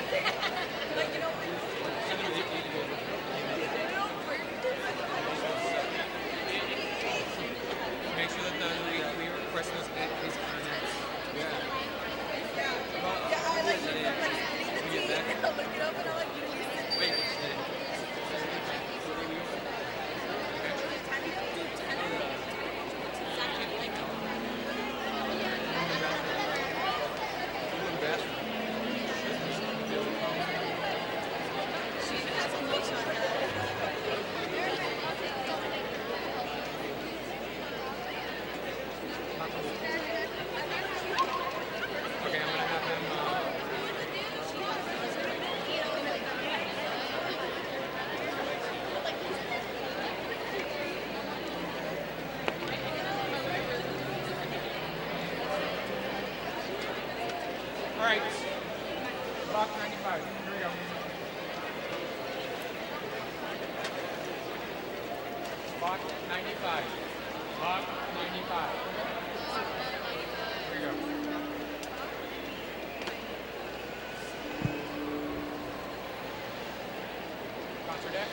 Make sure that we request those his comments. Yeah. Wait. Okay, I'm gonna have him. All right, box 95. Here we go. Box 95. Box 95. Here we go. Concert deck.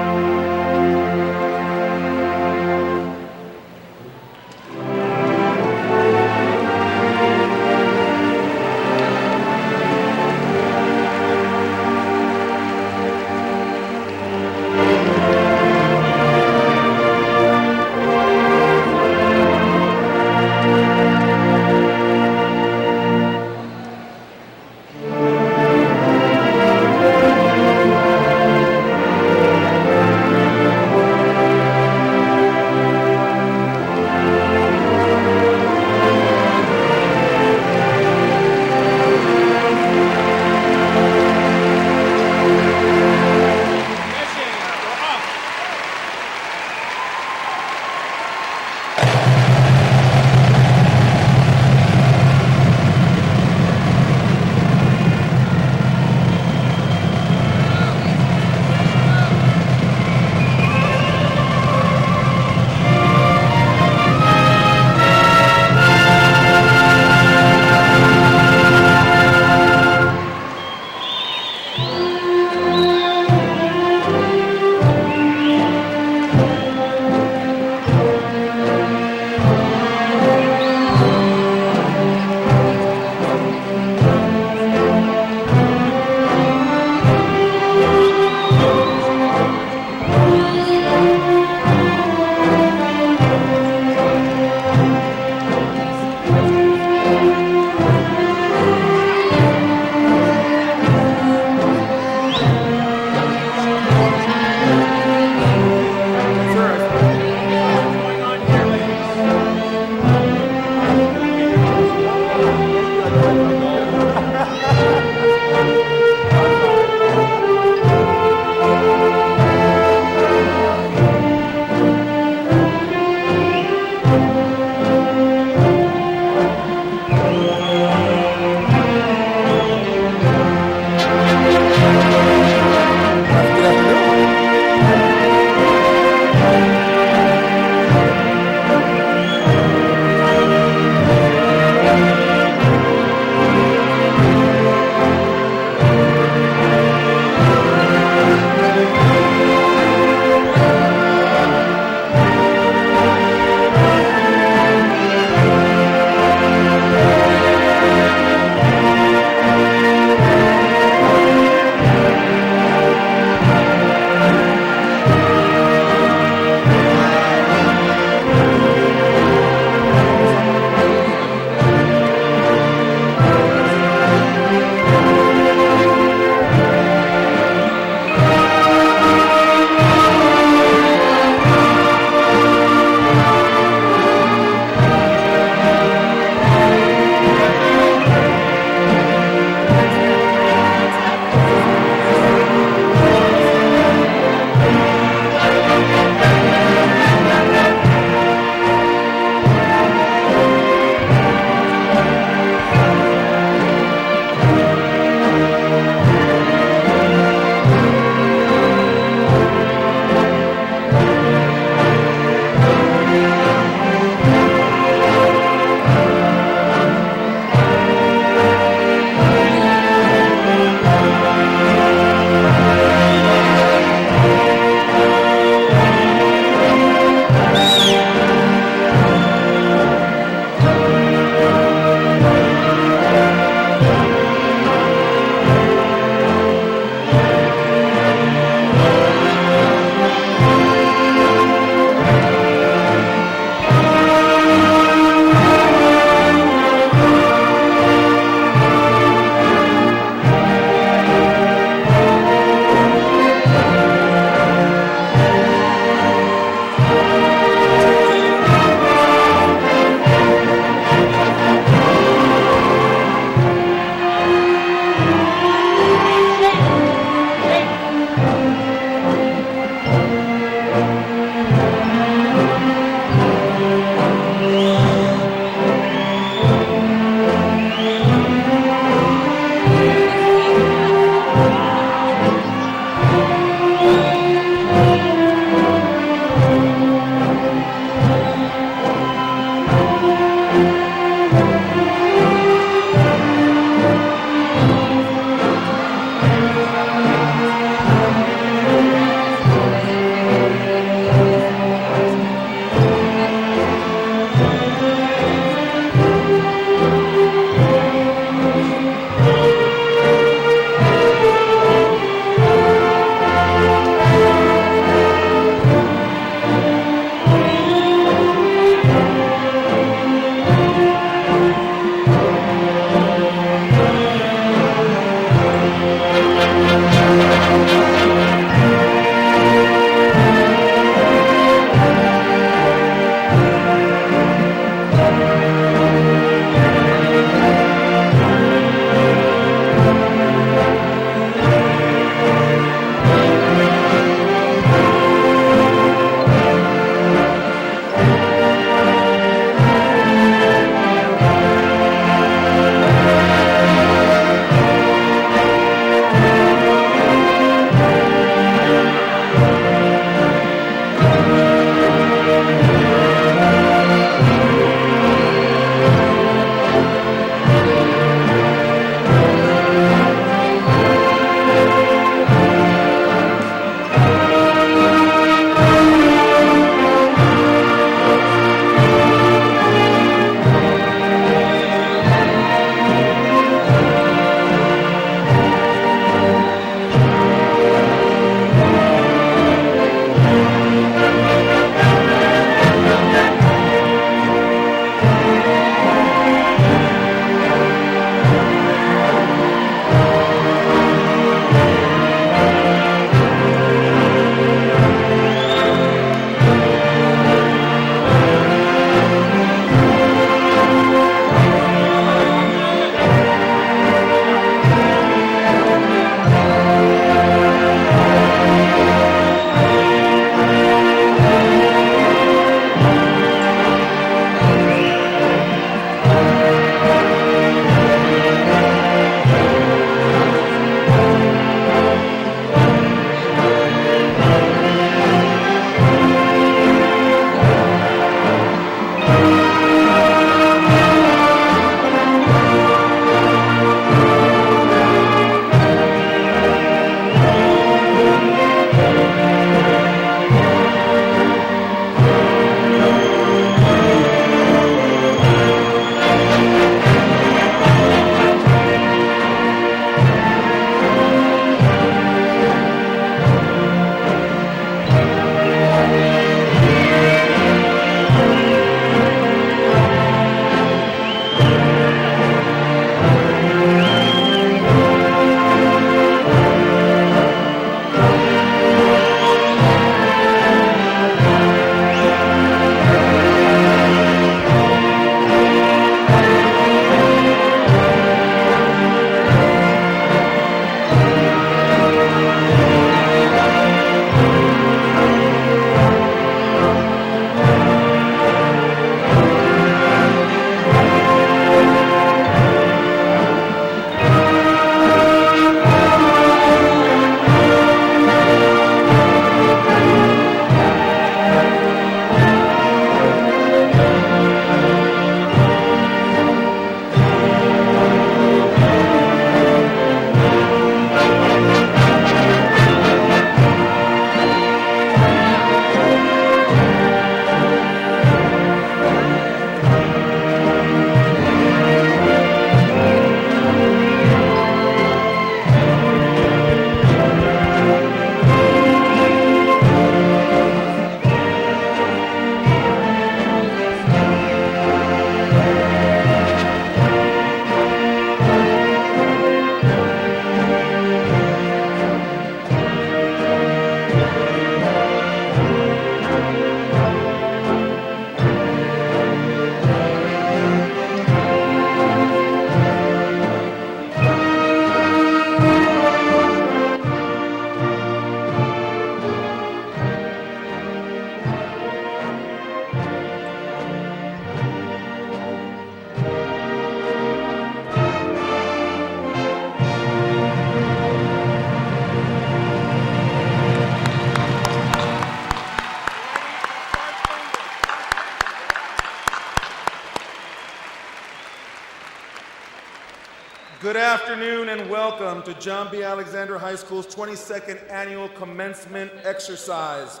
Good afternoon and welcome to John B. Alexander High School's 22nd annual commencement exercise.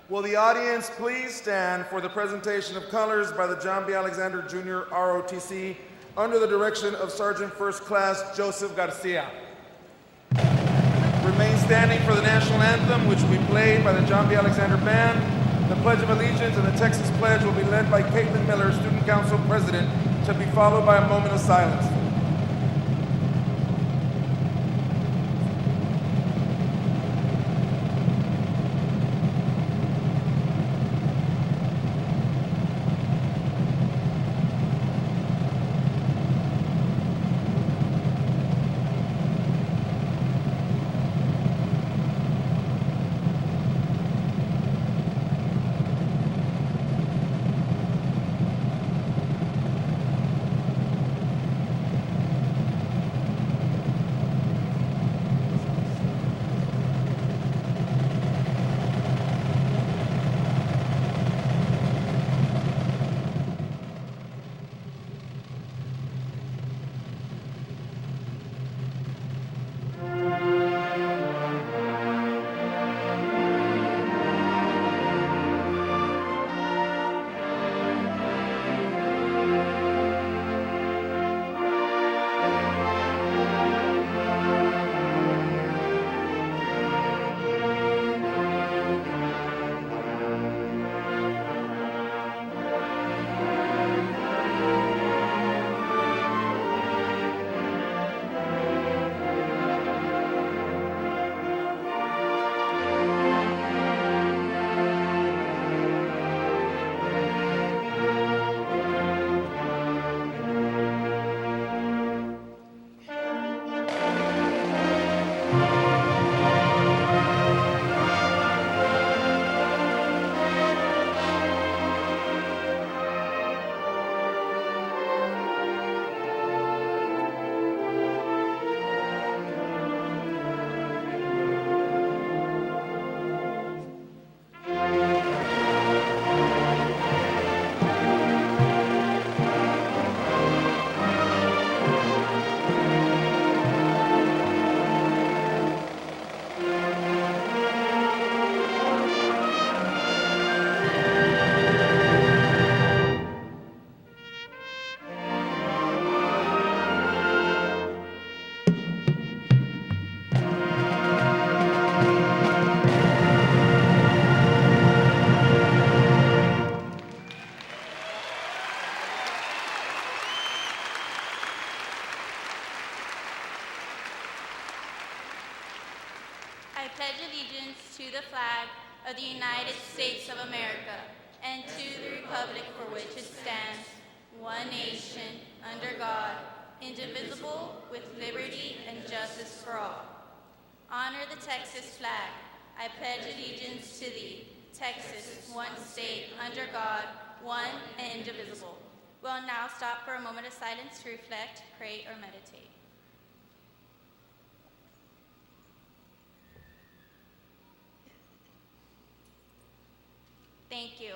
Will the audience please stand for the presentation of colors by the John B. Alexander Jr. ROTC under the direction of Sergeant First Class Joseph Garcia. Remain standing for the national anthem, which will be played by the John B. Alexander Band. The Pledge of Allegiance and the Texas Pledge will be led by Caitlin Miller, Student Council President, to be followed by a moment of silence. I pledge allegiance to the flag of the United States of America and to the republic for which it stands, one nation, under God, indivisible, with liberty and justice for all. Honor the Texas flag. I pledge allegiance to thee, Texas, one state, under God, one and indivisible. We'll now stop for a moment of silence to reflect, pray, or meditate. Thank you.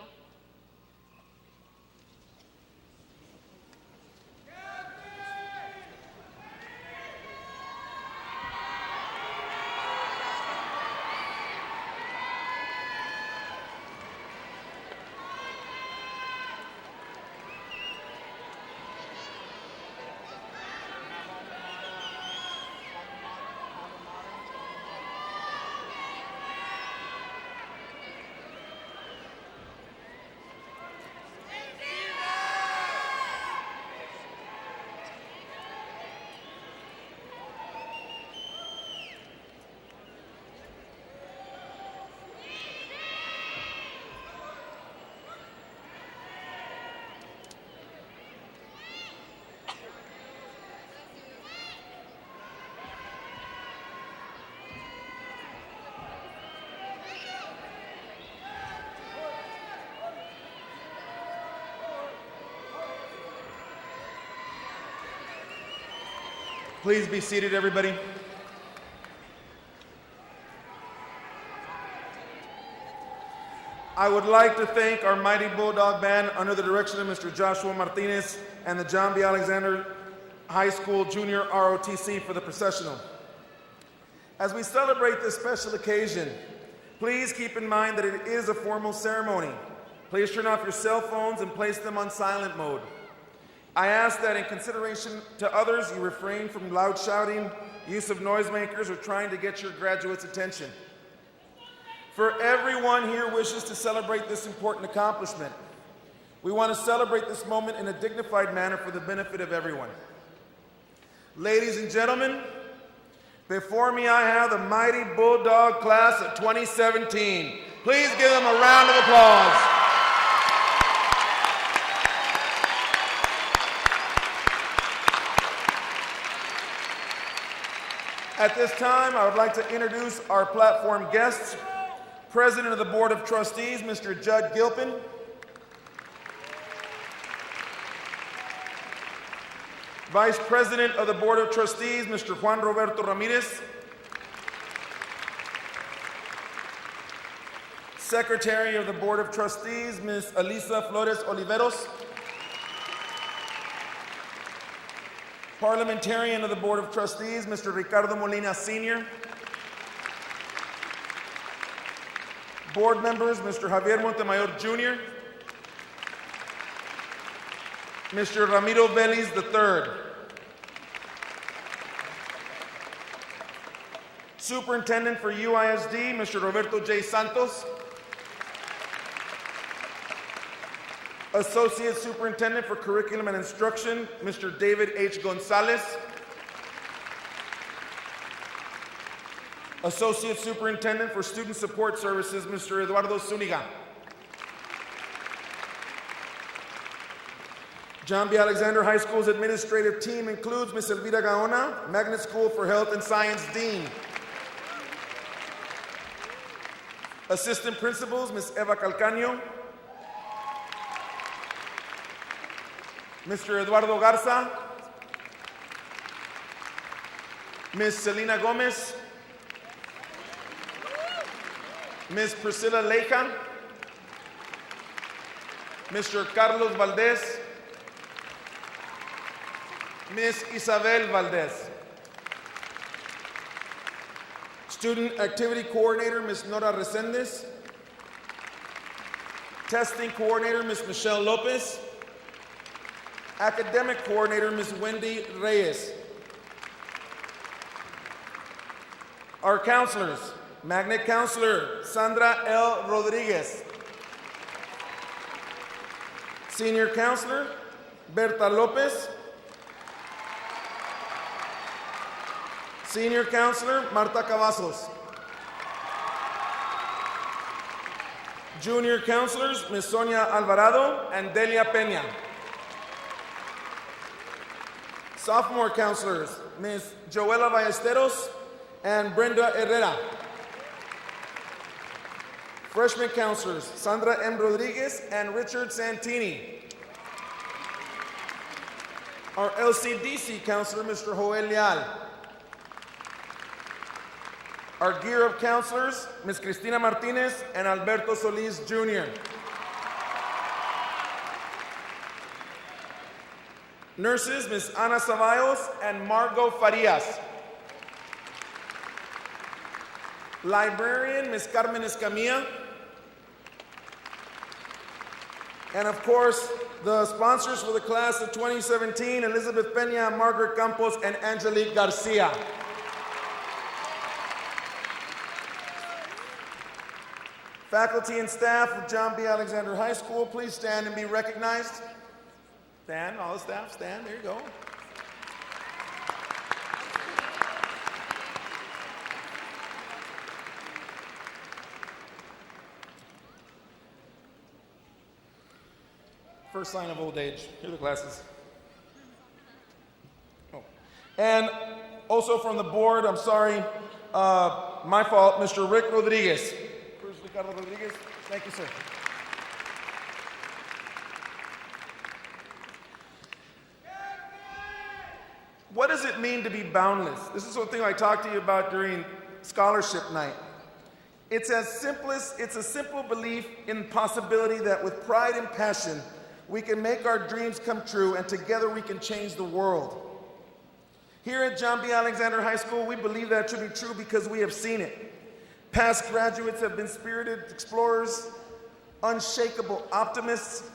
Please be seated, everybody. I would like to thank our mighty Bulldog Band under the direction of Mr. Joshua Martinez and the John B. Alexander High School Junior ROTC for the Processional. As we celebrate this special occasion, please keep in mind that it is a formal ceremony. Please turn off your cell phones and place them on silent mode. I ask that in consideration to others, you refrain from loud shouting, use of noisemakers, or trying to get your graduates' attention. For everyone here wishes to celebrate this important accomplishment. We want to celebrate this moment in a dignified manner for the benefit of everyone. Ladies and gentlemen, before me I have the Mighty Bulldog class of 2017. Please give them a round of applause. At this time, I would like to introduce our platform guests. President of the Board of Trustees, Mr. Judd Gilpin. Vice President of the Board of Trustees, Mr. Juan Roberto Ramirez. Secretary of the Board of Trustees, Ms. Elisa Flores Oliveros. Parliamentarian of the Board of Trustees, Mr. Ricardo Molina Sr. Board members, Mr. Javier Montemayor Jr., Mr. Ramiro Vélez III. Superintendent for UISD, Mr. Roberto J. Santos. Associate Superintendent for Curriculum and Instruction, Mr. David H. Gonzalez. Associate Superintendent for Student Support Services, Mr. Eduardo Zuniga. John B. Alexander High School's administrative team includes Ms. Elvira Gaona, Magnet School for Health and Science Dean. Assistant Principals, Ms. Eva Calcaño, Mr. Eduardo Garza, Ms. Selena Gomez, Ms. Priscilla Leica, Mr. Carlos Valdez, Ms. Isabel Valdez. Student Activity Coordinator, Ms. Nora Resendes. Testing Coordinator, Ms. Michelle Lopez. Academic Coordinator, Ms. Wendy Reyes. Our counselors, Magnet Counselor, Sandra L. Rodriguez. Senior Counselor, Berta Lopez. Senior Counselor, Marta Cavazos. Junior Counselors, Ms. Sonia Alvarado and Delia Peña. Sophomore Counselors, Ms. Joela Ballesteros and Brenda Herrera. Freshman Counselors, Sandra M. Rodriguez and Richard Santini. Our LCDC Counselor, Mr. Joel Leal. Our Gear Up Counselors, Ms. Cristina Martinez and Alberto Solis Jr. Nurses, Ms. Ana Ceballos and Margot Farias. Librarian, Ms. Carmen Escamilla. And of course, the sponsors for the class of 2017, Elizabeth Peña, Margaret Campos, and Angelique Garcia. Faculty and staff of John B. Alexander High School, please stand and be recognized. Stand, all the staff, stand, there you go. First sign of old age. Here are the glasses. Oh. And also from the board, I'm sorry, my fault, Mr. Rick Rodriguez. Where's Ricardo Rodriguez? Thank you, sir. What does it mean to be boundless? This is something I talked to you about during scholarship night. It's a simple belief in possibility that with pride and passion, we can make our dreams come true and together we can change the world. Here at John B. Alexander High School, we believe that to be true because we have seen it. Past graduates have been spirited explorers, unshakable optimists.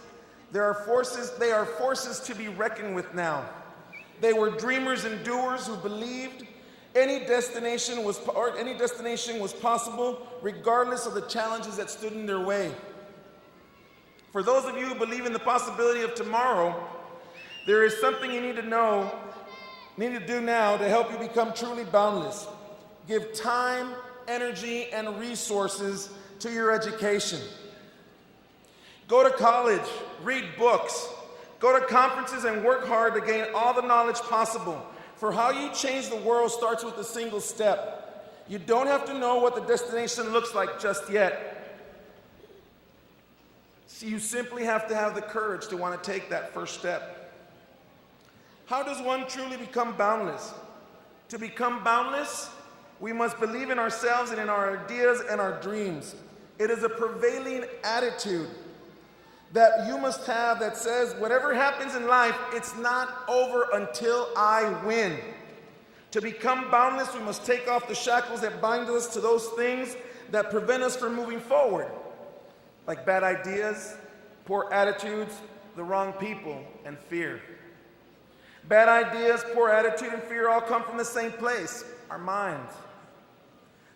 They are forces to be reckoned with now. They were dreamers and doers who believed any destination was possible, regardless of the challenges that stood in their way. For those of you who believe in the possibility of tomorrow, there is something you need to do now to help you become truly boundless. Give time, energy, and resources to your education. Go to college, read books, go to conferences, and work hard to gain all the knowledge possible. For how you change the world starts with a single step. You don't have to know what the destination looks like just yet. So you simply have to have the courage to want to take that first step. How does one truly become boundless? To become boundless, we must believe in ourselves and in our ideas and our dreams. It is a prevailing attitude that you must have that says, whatever happens in life, it's not over until I win. To become boundless, we must take off the shackles that bind us to those things that prevent us from moving forward, like bad ideas, poor attitudes, the wrong people, and fear. Bad ideas, poor attitude, and fear all come from the same place, our minds.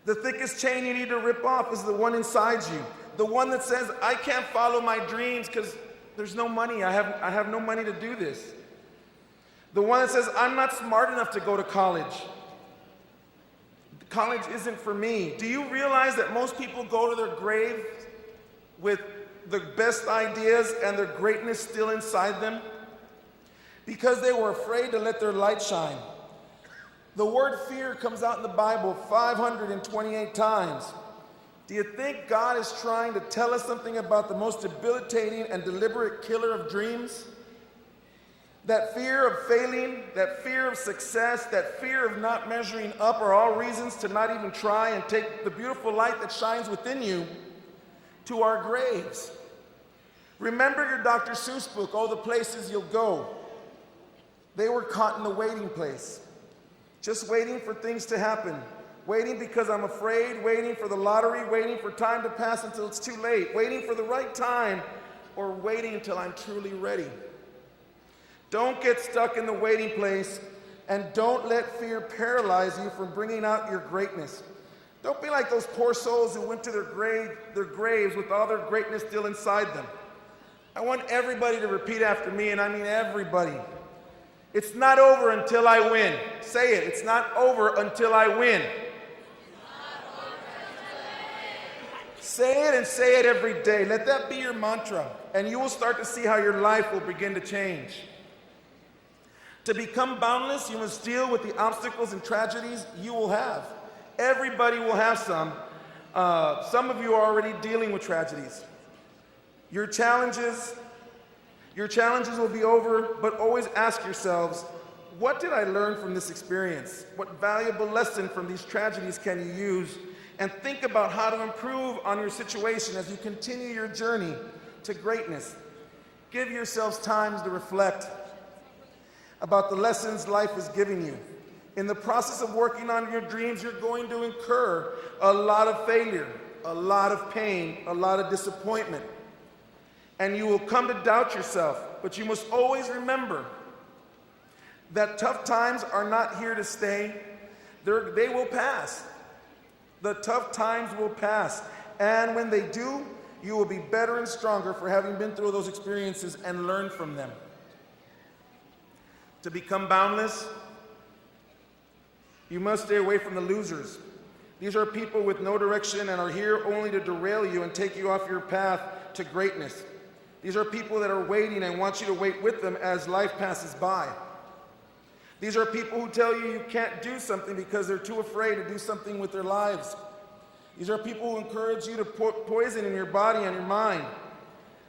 The thickest chain you need to rip off is the one inside you. The one that says, I can't follow my dreams because there's no money. I have no money to do this. The one that says, I'm not smart enough to go to college. College isn't for me. Do you realize that most people go to their grave with the best ideas and their greatness still inside them? Because they were afraid to let their light shine. The word fear comes out in the Bible 528 times. Do you think God is trying to tell us something about the most debilitating and deliberate killer of dreams? That fear of failing, that fear of success, that fear of not measuring up are all reasons to not even try and take the beautiful light that shines within you to our graves. Remember your Dr. Seuss book, Oh, the Places You'll Go. They were caught in the waiting place, just waiting for things to happen. Waiting because I'm afraid, waiting for the lottery, waiting for time to pass until it's too late, waiting for the right time, or waiting until I'm truly ready. Don't get stuck in the waiting place, and don't let fear paralyze you from bringing out your greatness. Don't be like those poor souls who went to their graves with all their greatness still inside them. I want everybody to repeat after me, and I mean everybody. It's not over until I win. Say it. It's not over until I win. Say it and say it every day. Let that be your mantra, and you will start to see how your life will begin to change. To become boundless, you must deal with the obstacles and tragedies you will have. Everybody will have some. Some of you are already dealing with tragedies. Your challenges will be over, but always ask yourselves, what did I learn from this experience? What valuable lesson from these tragedies can you use? And think about how to improve on your situation as you continue your journey to greatness. Give yourselves time to reflect about the lessons life is giving you. In the process of working on your dreams, you're going to incur a lot of failure, a lot of pain, a lot of disappointment. And you will come to doubt yourself, but you must always remember that tough times are not here to stay. They will pass. The tough times will pass. And when they do, you will be better and stronger for having been through those experiences and learned from them. To become boundless, you must stay away from the losers. These are people with no direction and are here only to derail you and take you off your path to greatness. These are people that are waiting and want you to wait with them as life passes by. These are people who tell you you can't do something because they're too afraid to do something with their lives. These are people who encourage you to put poison in your body and your mind.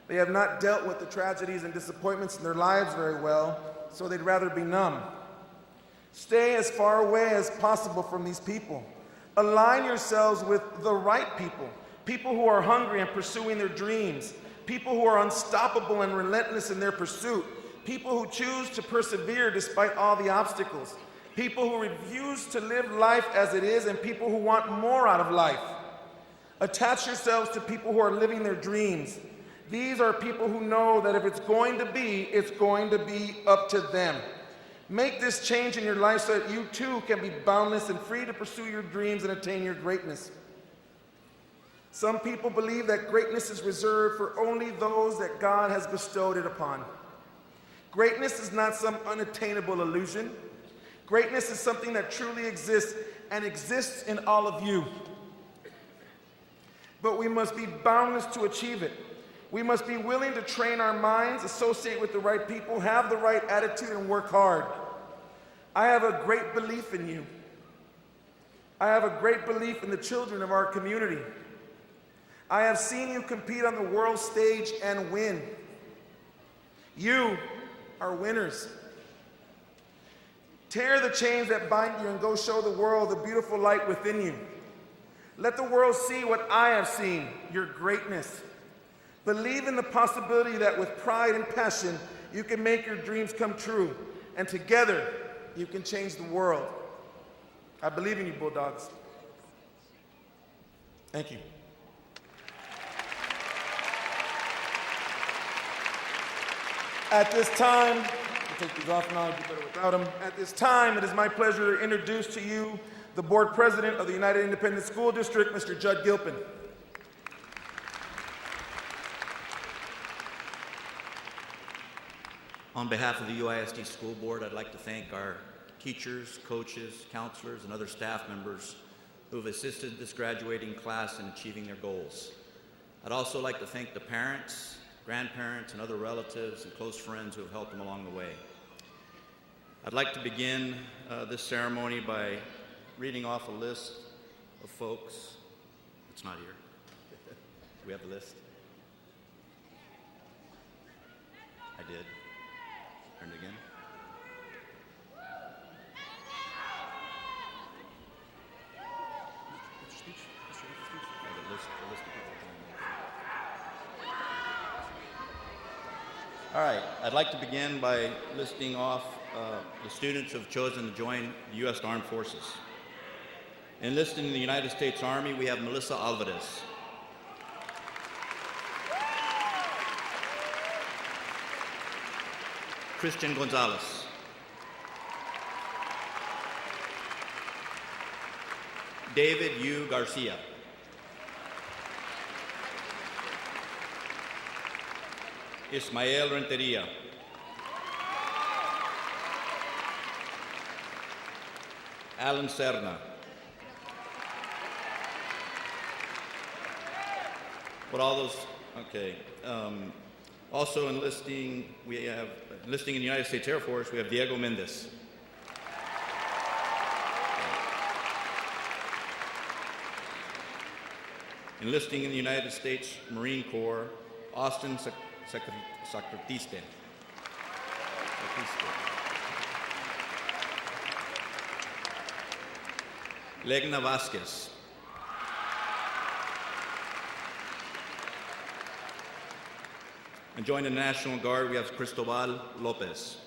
They have not dealt with the tragedies and disappointments in their lives very well, so they'd rather be numb. Stay as far away as possible from these people. Align yourselves with the right people, people who are hungry and pursuing their dreams, people who are unstoppable and relentless in their pursuit, people who choose to persevere despite all the obstacles, people who refuse to live life as it is, and people who want more out of life. Attach yourselves to people who are living their dreams. These are people who know that if it's going to be up to them. Make this change in your life so that you too can be boundless and free to pursue your dreams and attain your greatness. Some people believe that greatness is reserved for only those that God has bestowed it upon. Greatness is not some unattainable illusion. Greatness is something that truly exists and exists in all of you. But we must be boundless to achieve it. We must be willing to train our minds, associate with the right people, have the right attitude, and work hard. I have a great belief in you. I have a great belief in the children of our community. I have seen you compete on the world stage and win. You are winners. Tear the chains that bind you and go show the world the beautiful light within you. Let the world see what I have seen, your greatness. Believe in the possibility that with pride and passion, you can make your dreams come true, and together, you can change the world. I believe in you, Bulldogs. Thank you. At this time, I'll take these off now, I'd be better without them. At this time, it is my pleasure to introduce to you the Board President of the United Independent School District, Mr. Judd Gilpin. On behalf of the UISD School Board, I'd like to thank our teachers, coaches, counselors, and other staff members who have assisted this graduating class in achieving their goals. I'd also like to thank the parents, grandparents, and other relatives and close friends who have helped them along the way. I'd like to begin this ceremony by reading off a list of folks. It's not here. Do we have the list? I did. Turn it again. All right, I'd like to begin by listing off the students who have chosen to join the U.S. Armed Forces. Enlisted in the United States Army, we have Melissa Alvarez. Christian Gonzalez. David U. Garcia. Ismael Renteria. Alan Serna. What all those, okay. Also enlisting in the United States Air Force, we have Diego Mendez. Enlisting in the United States Marine Corps, Austin Sacratiste. Legna Vasquez. And joining the National Guard, we have Cristobal Lopez.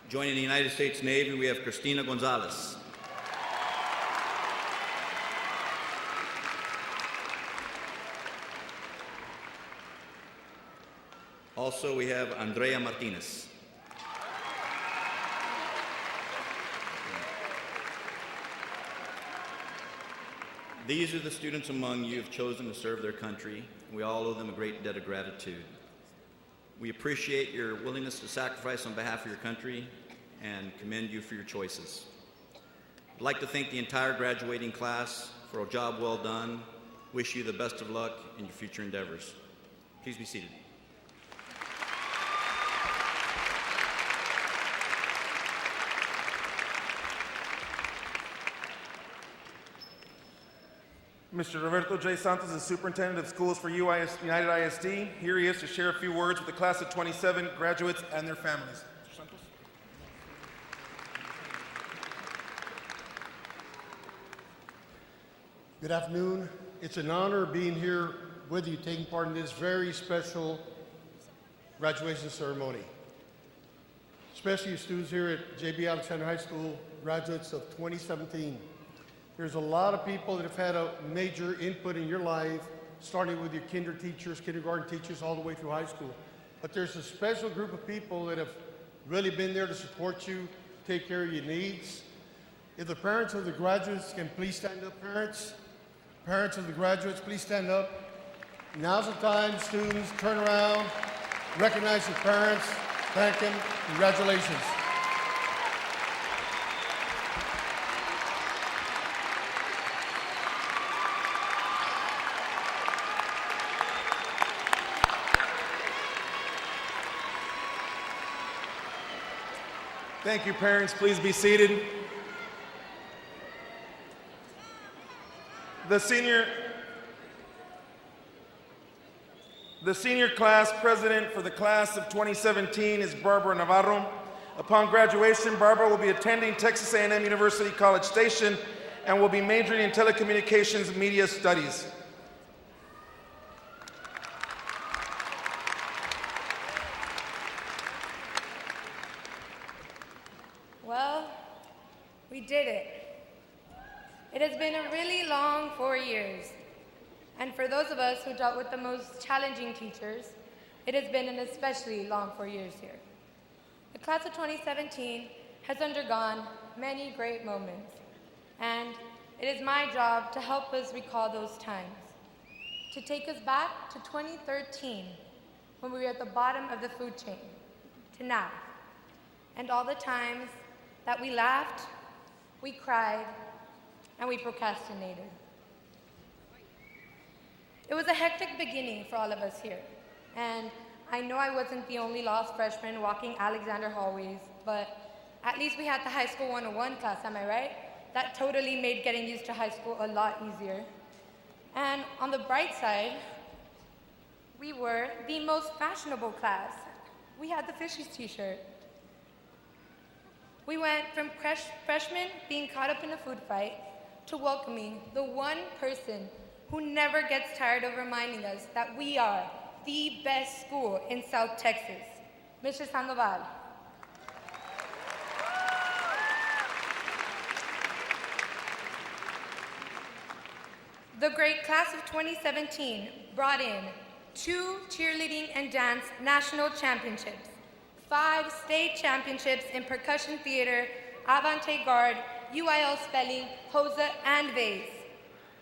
Joining the United States Navy, we have Cristina Gonzalez. Also, we have Andrea Martinez. These are the students among you who have chosen to serve their country. We all owe them a great debt of gratitude. We appreciate your willingness to sacrifice on behalf of your country and commend you for your choices. I'd like to thank the entire graduating class for a job well done. Wish you the best of luck in your future endeavors. Please be seated. Mr. Roberto J. Santos is Superintendent of Schools for United ISD. Here he is to share a few words with the class of 27 graduates and their families. Mr. Santos. Good afternoon. It's an honor being here with you, taking part in this very special graduation ceremony. Especially you students here at J.B. Alexander High School, graduates of 2017. There's a lot of people that have had a major input in your life, starting with your kindergarten teachers, all the way through high school. But there's a special group of people that have really been there to support you, take care of your needs. If the parents of the graduates can please stand up, parents. Parents of the graduates, please stand up. Now's the time, students, turn around, recognize your parents, thank them, congratulations. Thank you, parents. Please be seated. The senior class president for the class of 2017 is Barbara Navarro. Upon graduation, Barbara will be attending Texas A&M University College Station and will be majoring in telecommunications and media studies. Well, we did it. It has been a really long 4 years. And for those of us who dealt with the most challenging teachers, it has been an especially long 4 years here. The class of 2017 has undergone many great moments, and it is my job to help us recall those times, to take us back to 2013, when we were at the bottom of the food chain, to now, and all the times that we laughed, we cried, and we procrastinated. It was a hectic beginning for all of us here, and I know I wasn't the only lost freshman walking Alexander hallways, but at least we had the High School 101 class, am I right? That totally made getting used to high school a lot easier. And on the bright side, we were the most fashionable class. We had the Fishies t-shirt. We went from freshmen being caught up in a food fight to welcoming the one person who never gets tired of reminding us that we are the best school in South Texas, Mr. Sandoval. The great class of 2017 brought in 2 cheerleading and dance national championships, 5 state championships in percussion theater, avant-garde, UIL spelling, Hosa, and vase.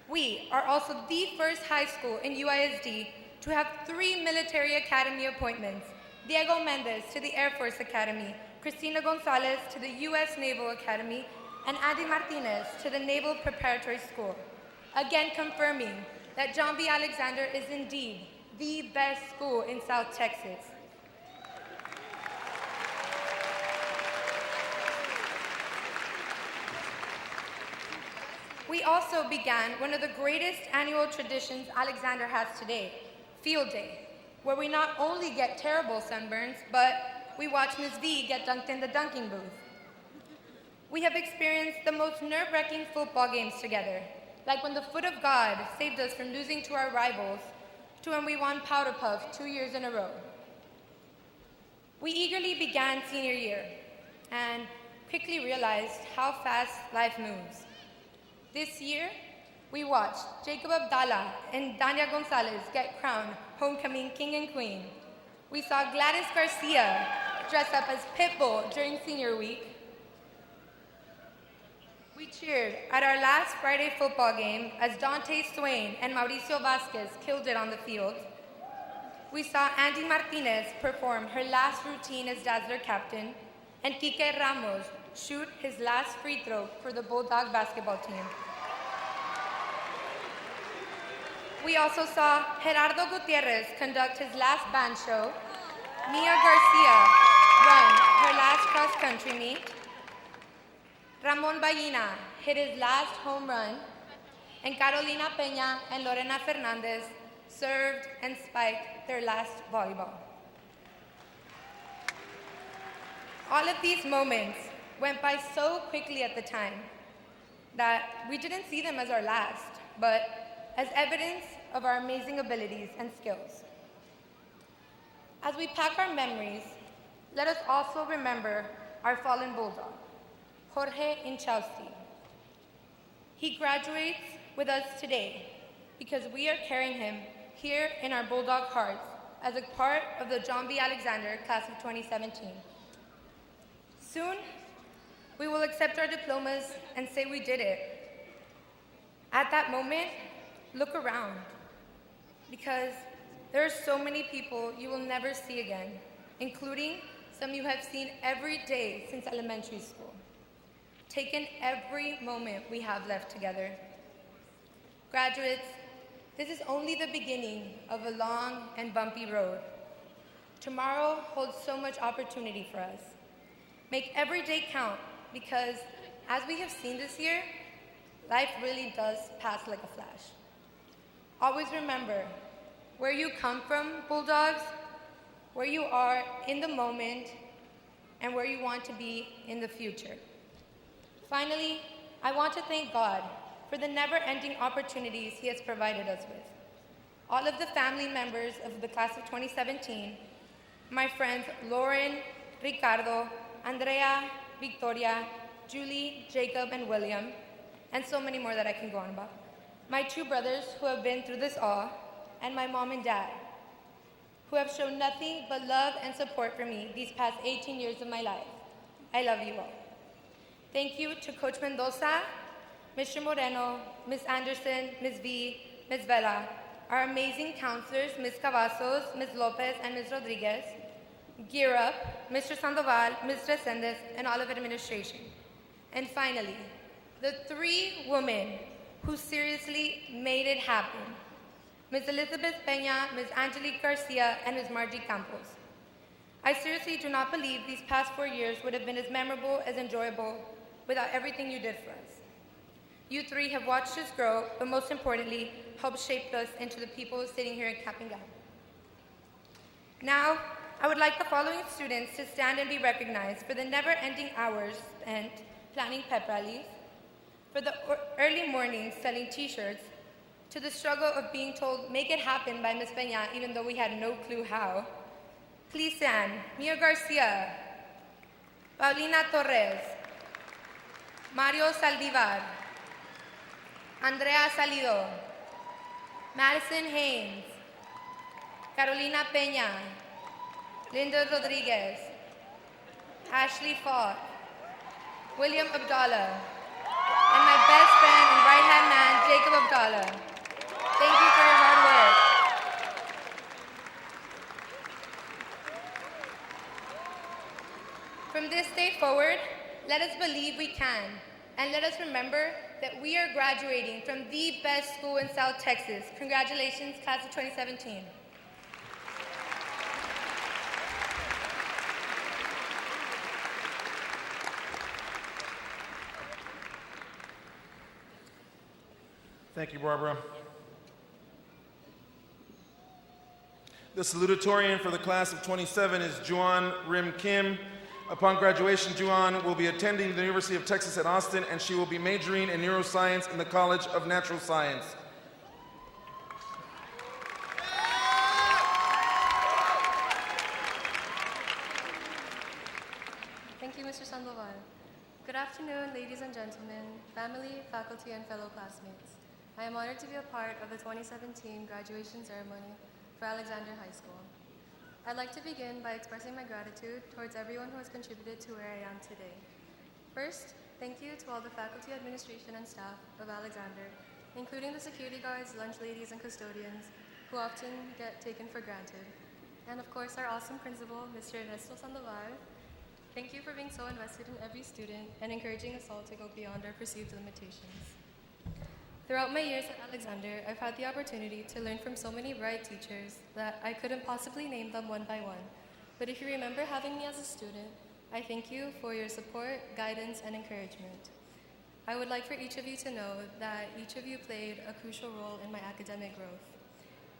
We are also the first high school in UISD to have 3 military academy appointments: Diego Mendez to the Air Force Academy, Cristina Gonzalez to the U.S. Naval Academy, and Andy Martinez to the Naval Preparatory School, again confirming that John B. Alexander is indeed the best school in South Texas. We also began one of the greatest annual traditions Alexander has today, Field Day, where we not only get terrible sunburns, but we watch Ms. V get dunked in the dunking booth. We have experienced the most nerve-wracking football games together, like when the foot of God saved us from losing to our rivals, to when we won Powder Puff 2 years in a row. We eagerly began senior year and quickly realized how fast life moves. This year, we watched Jacob Abdallah and Dania Gonzalez get crowned homecoming king and queen. We saw Gladys Garcia dress up as Pitbull during senior week. We cheered at our last Friday football game as Dante Swain and Mauricio Vasquez killed it on the field. We saw Andy Martinez perform her last routine as Dazzler captain, and Kike Ramos shoot his last free throw for the Bulldog basketball team. We also saw Gerardo Gutierrez conduct his last band show, Mia Garcia run her last cross-country meet, Ramon Ballina hit his last home run, and Carolina Peña and Lorena Fernandez served and spiked their last volleyball. All of these moments went by so quickly at the time that we didn't see them as our last, but as evidence of our amazing abilities and skills. As As we pack our memories, let us also remember our fallen bulldog, Jorge Inchausti. He graduates with us today because we are carrying him here in our bulldog hearts as a part of the John B. Alexander class of 2017. Soon, we will accept our diplomas and say we did it. At that moment, look around, because there are so many people you will never see again, including some you have seen every day since elementary school. Take in every moment we have left together. Graduates, this is only the beginning of a long and bumpy road. Tomorrow holds so much opportunity for us. Make every day count, because as we have seen this year, life really does pass like a flash. Always remember where you come from, Bulldogs, where you are in the moment, and where you want to be in the future. Finally, I want to thank God for the never-ending opportunities He has provided us with. All of the family members of the class of 2017, my friends Lauren, Ricardo, Andrea, Victoria, Julie, Jacob, and William, and so many more that I can go on about. My two brothers who have been through this all, and my mom and dad, who have shown nothing but love and support for me these past 18 years of my life. I love you all. Thank you to Coach Mendoza, Mr. Moreno, Ms. Anderson, Ms. V, Ms. Vela, our amazing counselors, Ms. Cavazos, Ms. Lopez, and Ms. Rodriguez, Gear Up, Mr. Sandoval, Ms. Resendes, and all of administration. And finally, the three women who seriously made it happen, Ms. Elizabeth Peña, Ms. Angelique Garcia, and Ms. Margie Campos. I seriously do not believe these past 4 years would have been as memorable, as enjoyable, without everything you did for us. You three have watched us grow, but most importantly, helped shape us into the people sitting here at Cap and Gown. Now, I would like the following students to stand and be recognized for the never-ending hours spent planning pep rallies, for the early mornings selling t-shirts, to the struggle of being told, make it happen by Ms. Peña, even though we had no clue how. Please stand. Mia Garcia, Paulina Torres, Mario Saldivar, Andrea Salido, Madison Haynes, Carolina Peña, Linda Rodriguez, Ashley Falk, William Abdallah, and my best friend and right-hand man, Jacob Abdallah. Thank you for your hard work. From this day forward, let us believe we can, and let us remember that we are graduating from the best school in South Texas. Congratulations, class of 2017. Thank you, Barbara. The salutatorian for the class of 27 is Juan Rim Kim. Upon graduation, Juan will be attending the University of Texas at Austin, and she will be majoring in neuroscience in the College of Natural Science. Thank you, Mr. Sandoval. Good afternoon, ladies and gentlemen, family, faculty, and fellow classmates. I am honored to be a part of the 2017 graduation ceremony for Alexander High School. I'd like to begin by expressing my gratitude towards everyone who has contributed to where I am today. First, thank you to all the faculty, administration, and staff of Alexander, including the security guards, lunch ladies, and custodians, who often get taken for granted. And of course, our awesome principal, Mr. Ernesto Sandoval. Thank you for being so invested in every student and encouraging us all to go beyond our perceived limitations. Throughout my years at Alexander, I've had the opportunity to learn from so many bright teachers that I couldn't possibly name them one by one. But if you remember having me as a student, I thank you for your support, guidance, and encouragement. I would like for each of you to know that each of you played a crucial role in my academic growth.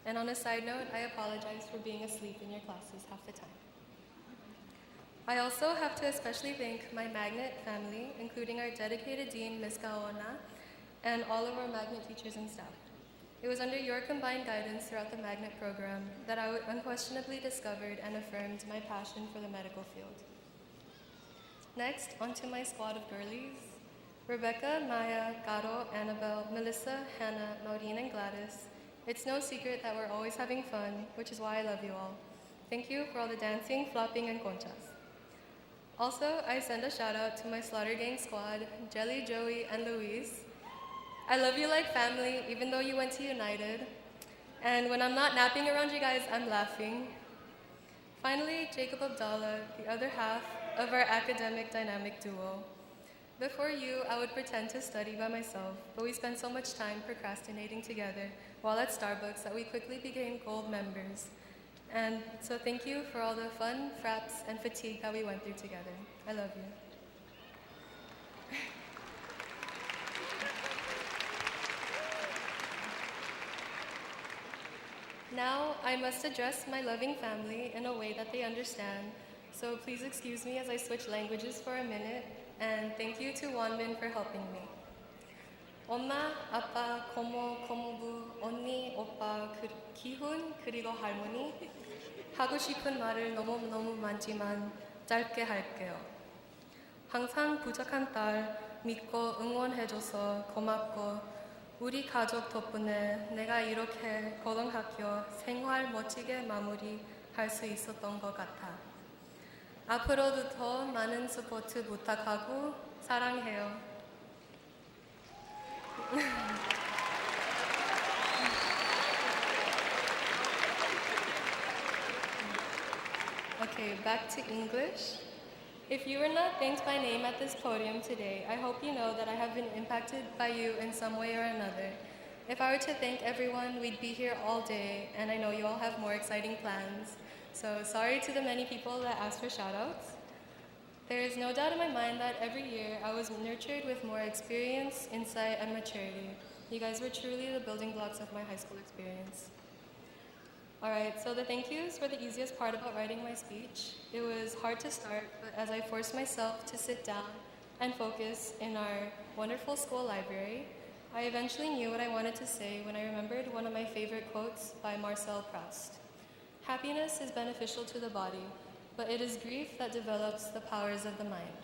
And on a side note, I apologize for being asleep in your classes half the time. I also have to especially thank my Magnet family, including our dedicated dean, Ms. Gaona, and all of our Magnet teachers and staff. It was under your combined guidance throughout the magnet program that I unquestionably discovered and affirmed my passion for the medical field. Next, onto my squad of girlies. Rebecca, Maya, Caro, Annabelle, Melissa, Hannah, Maureen, and Gladys. It's no secret that we're always having fun, which is why I love you all. Thank you for all the dancing, flopping, and conchas. Also, I send a shout out to my Slaughter Gang squad, Jelly, Joey, and Louise. I love you like family, even though you went to United. And when I'm not napping around you guys, I'm laughing. Finally, Jacob Abdallah, the other half of our academic dynamic duo. Before you, I would pretend to study by myself, but we spent so much time procrastinating together while at Starbucks that we quickly became gold members. And so thank you for all the fun, fraps, and fatigue that we went through together. I love you. Now, I must address my loving family in a way that they understand, so please excuse me as I switch languages for a minute, and thank you to Wanmin for helping me. 엄마, 아빠, 고모, 고모부, 언니, 오빠, 기훈, 그리고 할머니. 하고 싶은 말을 너무너무 많지만 짧게 할게요. 항상 부족한 딸 믿고 응원해줘서 고맙고 우리 가족 덕분에 내가 이렇게 고등학교 생활 멋지게 마무리할 수 있었던 것 같아. 앞으로도 더 많은 서포트 부탁하고 사랑해요. Okay, back to English. If you were not thanked by name at this podium today, I hope you know that I have been impacted by you in some way or another. If I were to thank everyone, we'd be here all day, and I know you all have more exciting plans. So sorry to the many people that asked for shout-outs. There is no doubt in my mind that every year I was nurtured with more experience, insight, and maturity. You guys were truly the building blocks of my high school experience. All right, so the thank yous were the easiest part about writing my speech. It was hard to start, but as I forced myself to sit down and focus in our wonderful school library, I eventually knew what I wanted to say when I remembered one of my favorite quotes by Marcel Proust. Happiness is beneficial to the body, but it is grief that develops the powers of the mind.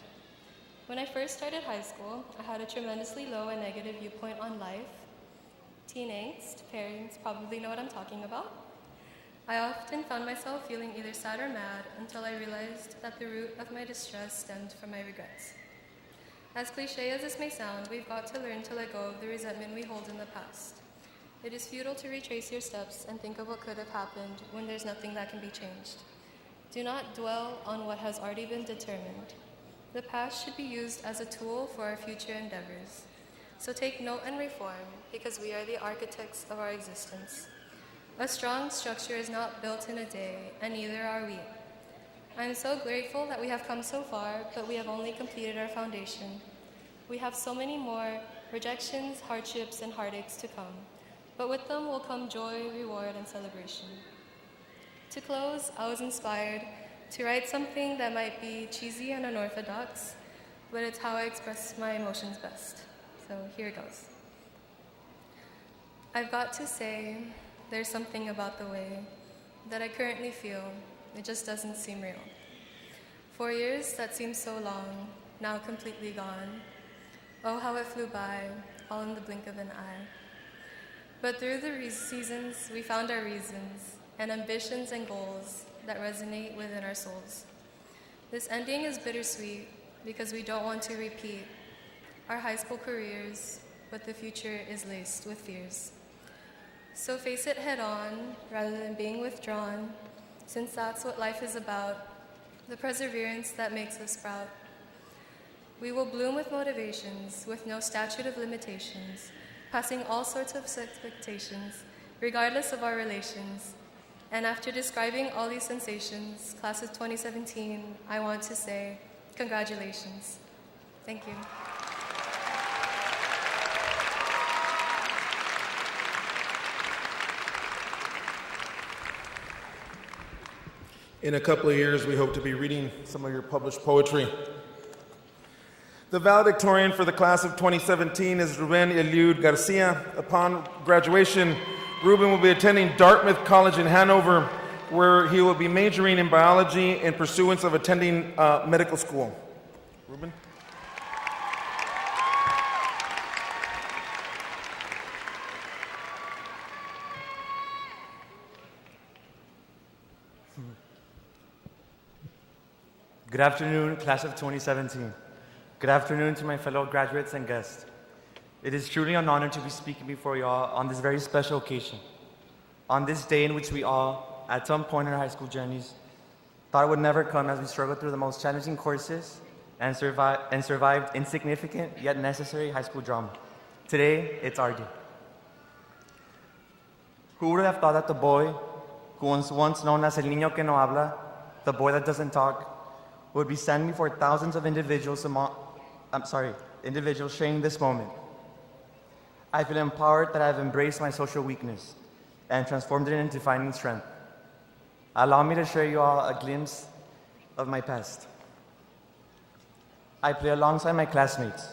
When I first started high school, I had a tremendously low and negative viewpoint on life. Teen angst, parents probably know what I'm talking about. I often found myself feeling either sad or mad until I realized that the root of my distress stemmed from my regrets. As cliche as this may sound, we've got to learn to let go of the resentment we hold in the past. It is futile to retrace your steps and think of what could have happened when there's nothing that can be changed. Do not dwell on what has already been determined. The past should be used as a tool for our future endeavors. So take note and reform, because we are the architects of our existence. A strong structure is not built in a day, and neither are we. I am so grateful that we have come so far, but we have only completed our foundation. We have so many more rejections, hardships, and heartaches to come, but with them will come joy, reward, and celebration. To close, I was inspired to write something that might be cheesy and unorthodox, but it's how I express my emotions best. So here it goes. I've got to say, there's something about the way that I currently feel. It just doesn't seem real. 4 years that seems so long, now completely gone. Oh, how it flew by, all in the blink of an eye. But through the seasons, we found our reasons and ambitions and goals that resonate within our souls. This ending is bittersweet because we don't want to repeat our high school careers, but the future is laced with fears. So face it head on rather than being withdrawn, since that's what life is about, the perseverance that makes us sprout. We will bloom with motivations, with no statute of limitations, passing all sorts of expectations, regardless of our relations. And after describing all these sensations, class of 2017, I want to say, congratulations. Thank you. In a couple of years, we hope to be reading some of your published poetry. The valedictorian for the class of 2017 is Ruben Eliud Garcia. Upon graduation, Ruben will be attending Dartmouth College in Hanover, where he will be majoring in biology in pursuance of attending medical school. Ruben? Good afternoon, class of 2017. Good afternoon to my fellow graduates and guests. It is truly an honor to be speaking before you all on this very special occasion. On this day in which we all, at some point in our high school journeys, thought it would never come as we struggled through the most challenging courses and survived insignificant yet necessary high school drama. Today, it's our day. Who would have thought that the boy who was once known as el niño que no habla, the boy that doesn't talk, would be standing before thousands of individuals sharing this moment. I feel empowered that I have embraced my social weakness and transformed it into defining strength. Allow me to share you all a glimpse of my past. I play alongside my classmates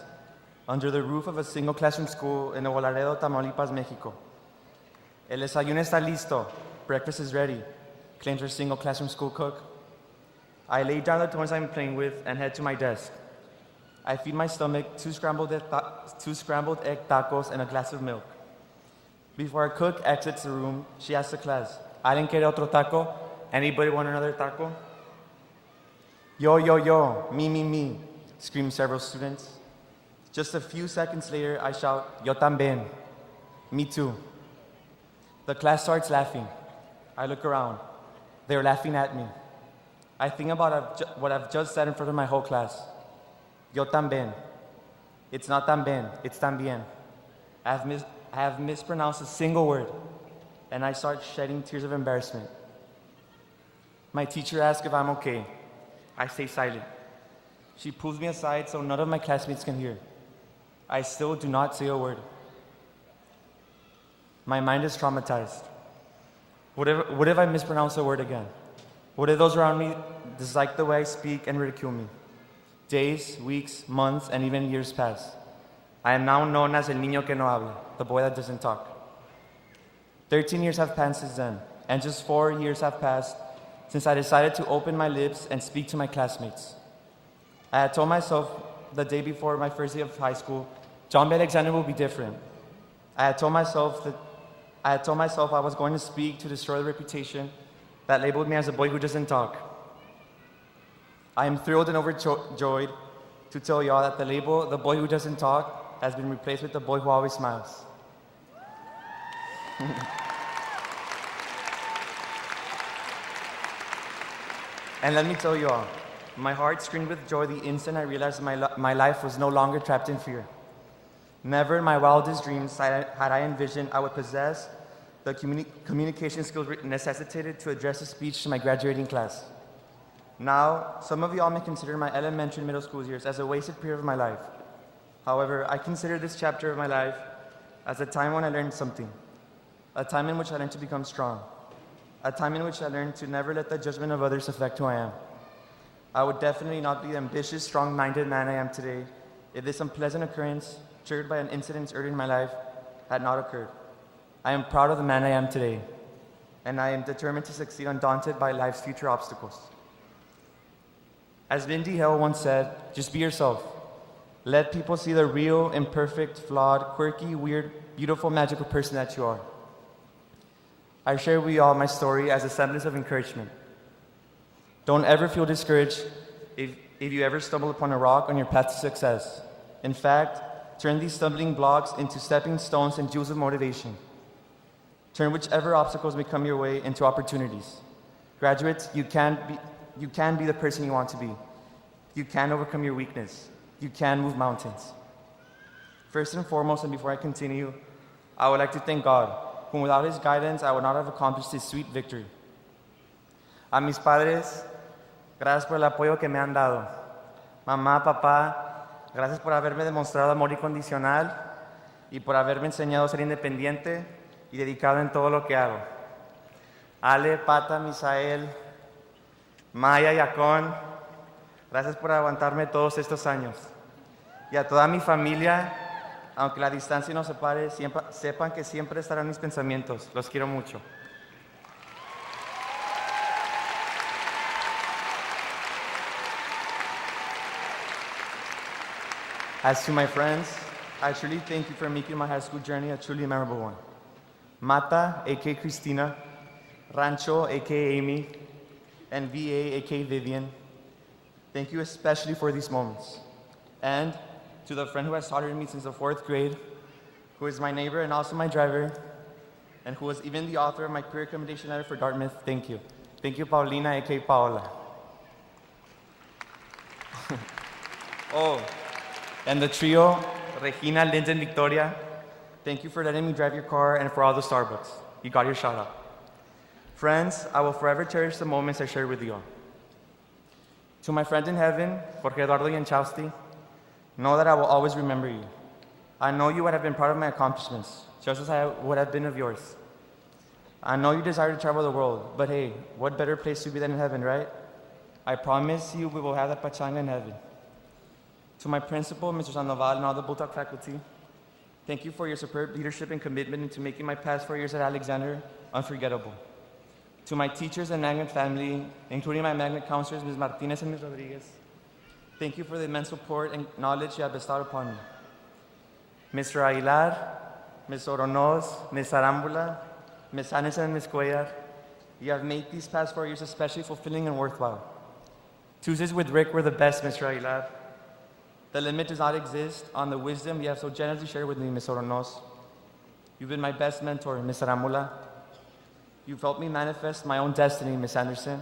under the roof of a single classroom school in Nuevo Laredo, Tamaulipas, Mexico. El desayuno está listo, breakfast is ready, claims our single classroom school cook. I lay down the toys I'm playing with and head to my desk. I feed my stomach two scrambled egg tacos and a glass of milk. Before our cook exits the room, she asks the class, ¿Alguien quiere otro taco? Anybody want another taco? Yo, yo, yo, me, scream several students. Just a few seconds later, I shout, yo también, me too. The class starts laughing. I look around. They're laughing at me. I think about what I've just said in front of my whole class. Yo también. It's not también, it's también. I have mispronounced a single word, and I start shedding tears of embarrassment. My teacher asks if I'm okay. I stay silent. She pulls me aside so none of my classmates can hear. I still do not say a word. My mind is traumatized. What if I mispronounce a word again? What if those around me dislike the way I speak and ridicule me? Days, weeks, months, and even years pass. I am now known as el niño que no habla, the boy that doesn't talk. 13 years have passed since then, and just 4 years have passed since I decided to open my lips and speak to my classmates. I had told myself the day before my first day of high school, John B. Alexander will be different. I had told myself I was going to speak to destroy the reputation that labeled me as a boy who doesn't talk. I am thrilled and overjoyed to tell y'all that the label, the boy who doesn't talk, has been replaced with the boy who always smiles. And let me tell you all, my heart screamed with joy the instant I realized my life was no longer trapped in fear. Never in my wildest dreams had I envisioned I would possess the communication skills necessitated to address a speech to my graduating class. Now, some of y'all may consider my elementary and middle school years as a wasted period of my life. However, I consider this chapter of my life as a time when I learned something, a time in which I learned to become strong, a time in which I learned to never let the judgment of others affect who I am. I would definitely not be the ambitious, strong-minded man I am today if this unpleasant occurrence, triggered by an incident early in my life, had not occurred. I am proud of the man I am today, and I am determined to succeed undaunted by life's future obstacles. As Lindy Hale once said, just be yourself. Let people see the real, imperfect, flawed, quirky, weird, beautiful, magical person that you are. I share with you all my story as a semblance of encouragement. Don't ever feel discouraged if you ever stumble upon a rock on your path to success. In fact, turn these stumbling blocks into stepping stones and jewels of motivation. Turn whichever obstacles may come your way into opportunities. Graduates, you can be the person you want to be. You can overcome your weakness. You can move mountains. First and foremost, and before I continue, I would like to thank God, whom without His guidance, I would not have accomplished this sweet victory. A mis padres, gracias por el apoyo que me han dado. Mamá, papá, gracias por haberme demostrado amor incondicional y por haberme enseñado a ser independiente y dedicado en todo lo que hago. Ale, Pata, Misael, Maya y Acón, gracias por aguantarme todos estos años. y a toda mi familia, aunque la distancia nos separe, sepan que siempre estarán en mis pensamientos. Los quiero mucho. As to my friends, I truly thank you for making my high school journey a truly memorable one. Mata, a.k.a. Christina, Rancho, a.k.a. Amy, and VA, a.k.a. Vivian, thank you especially for these moments. And to the friend who has taught me since the 4th grade, who is my neighbor and also my driver, and who was even the author of my career recommendation letter for Dartmouth, thank you. Thank you, Paulina, a.k.a. Paola. Oh, and the trio, Regina, Linda, and Victoria, thank you for letting me drive your car and for all the Starbucks. You got your shout out. Friends, I will forever cherish the moments I shared with you all. To my friend in heaven, Jorge Eduardo Yanchowski, know that I will always remember you. I know you would have been proud of my accomplishments, just as I would have been of yours. I know you desire to travel the world, but hey, what better place to be than in heaven, right? I promise you we will have that pachanga in heaven. To my principal, Mr. Sandoval, and all the Bulldog faculty, thank you for your superb leadership and commitment into making my past 4 years at Alexander unforgettable. To my teachers and magnet family, including my magnet counselors, Ms. Martinez and Ms. Rodriguez, thank you for the immense support and knowledge you have bestowed upon me. Mr. Aguilar, Ms. Oronoz, Ms. Arambula, Ms. Anderson, and Ms. Cuellar, you have made these past 4 years especially fulfilling and worthwhile. Tuesdays with Rick were the best, Mr. Aguilar. The limit does not exist on the wisdom you have so generously shared with me, Ms. Oronoz. You've been my best mentor, Ms. Arambula. You've helped me manifest my own destiny, Ms. Anderson.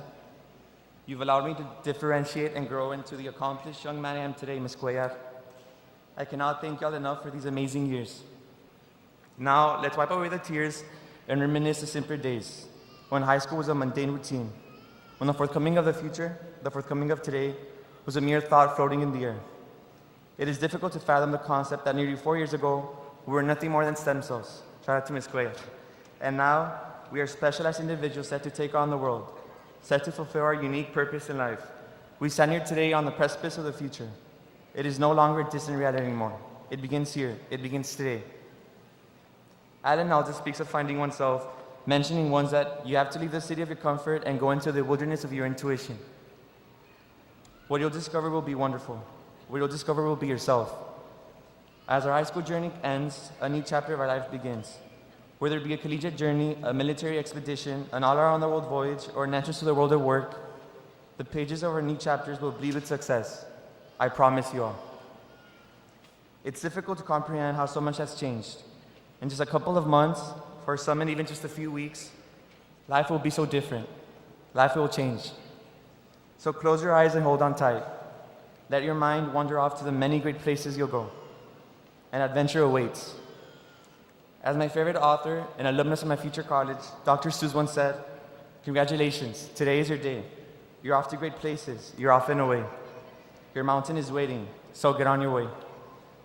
You've allowed me to differentiate and grow into the accomplished young man I am today, Ms. Cuellar. I cannot thank y'all enough for these amazing years. Now, let's wipe away the tears and reminisce the simpler days, when high school was a mundane routine, when the forthcoming of the future, the forthcoming of today, was a mere thought floating in the air. It is difficult to fathom the concept that nearly 4 years ago, we were nothing more than stem cells. Shout out to Ms. Cuellar. And now, we are specialized individuals set to take on the world, set to fulfill our unique purpose in life. We stand here today on the precipice of the future. It is no longer a distant reality anymore. It begins here. It begins today. Alan Alda speaks of finding oneself, mentioning ones that you have to leave the city of your comfort and go into the wilderness of your intuition. What you'll discover will be wonderful. What you'll discover will be yourself. As our high school journey ends, a new chapter of our life begins. Whether it be a collegiate journey, a military expedition, an all-around-the-world voyage, or an entrance to the world of work, the pages of our new chapters will bleed with success. I promise you all. It's difficult to comprehend how so much has changed. In just a couple of months, for some and even just a few weeks, life will be so different. Life will change. So close your eyes and hold on tight. Let your mind wander off to the many great places you'll go. And adventure awaits. As my favorite author and alumnus of my future college, Dr. Seuss once said, congratulations, today is your day. You're off to great places. You're off and away. Your mountain is waiting, so get on your way.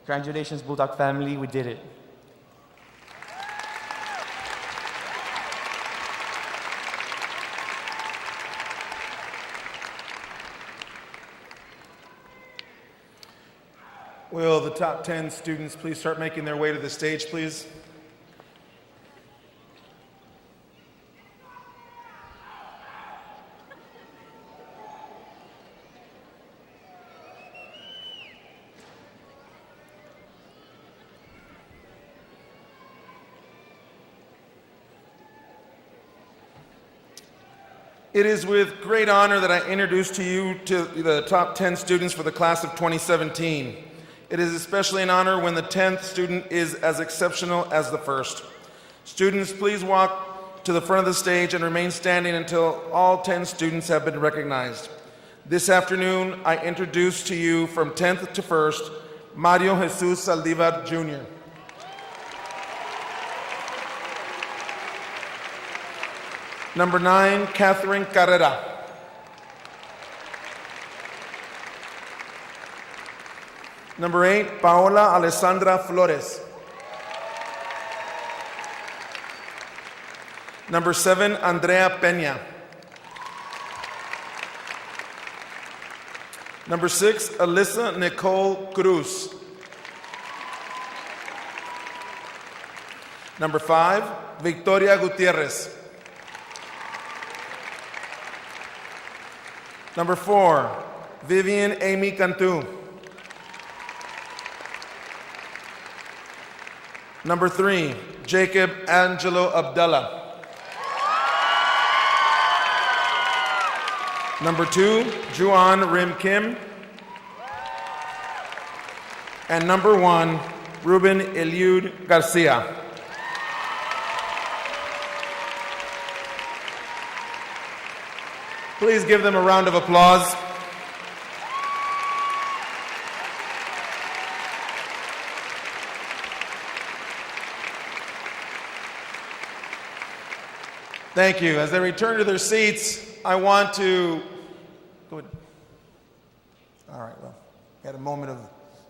Congratulations, Bulldog family, we did it. Will the top 10 students please start making their way to the stage, please? It is with great honor that I introduce to you to the top 10 students for the class of 2017. It is especially an honor when the 10th student is as exceptional as the first. Students, please walk to the front of the stage and remain standing until all 10 students have been recognized. This afternoon, I introduce to you from 10th to 1st, Mario Jesus Saldivar Jr. Number 9, Catherine Carrera. Number 8, Paola Alessandra Flores. Number 7, Andrea Peña. Number 6, Alyssa Nicole Cruz. Number 5, Victoria Gutierrez. Number 4, Vivian Amy Cantu. Number 3, Jacob Angelo Abdallah. Number 2, Juan Rim Kim. And number 1, Ruben Eliud Garcia. Please give them a round of applause. Thank you. As they return to their seats, I want to... Go ahead. All right, well, we had a moment of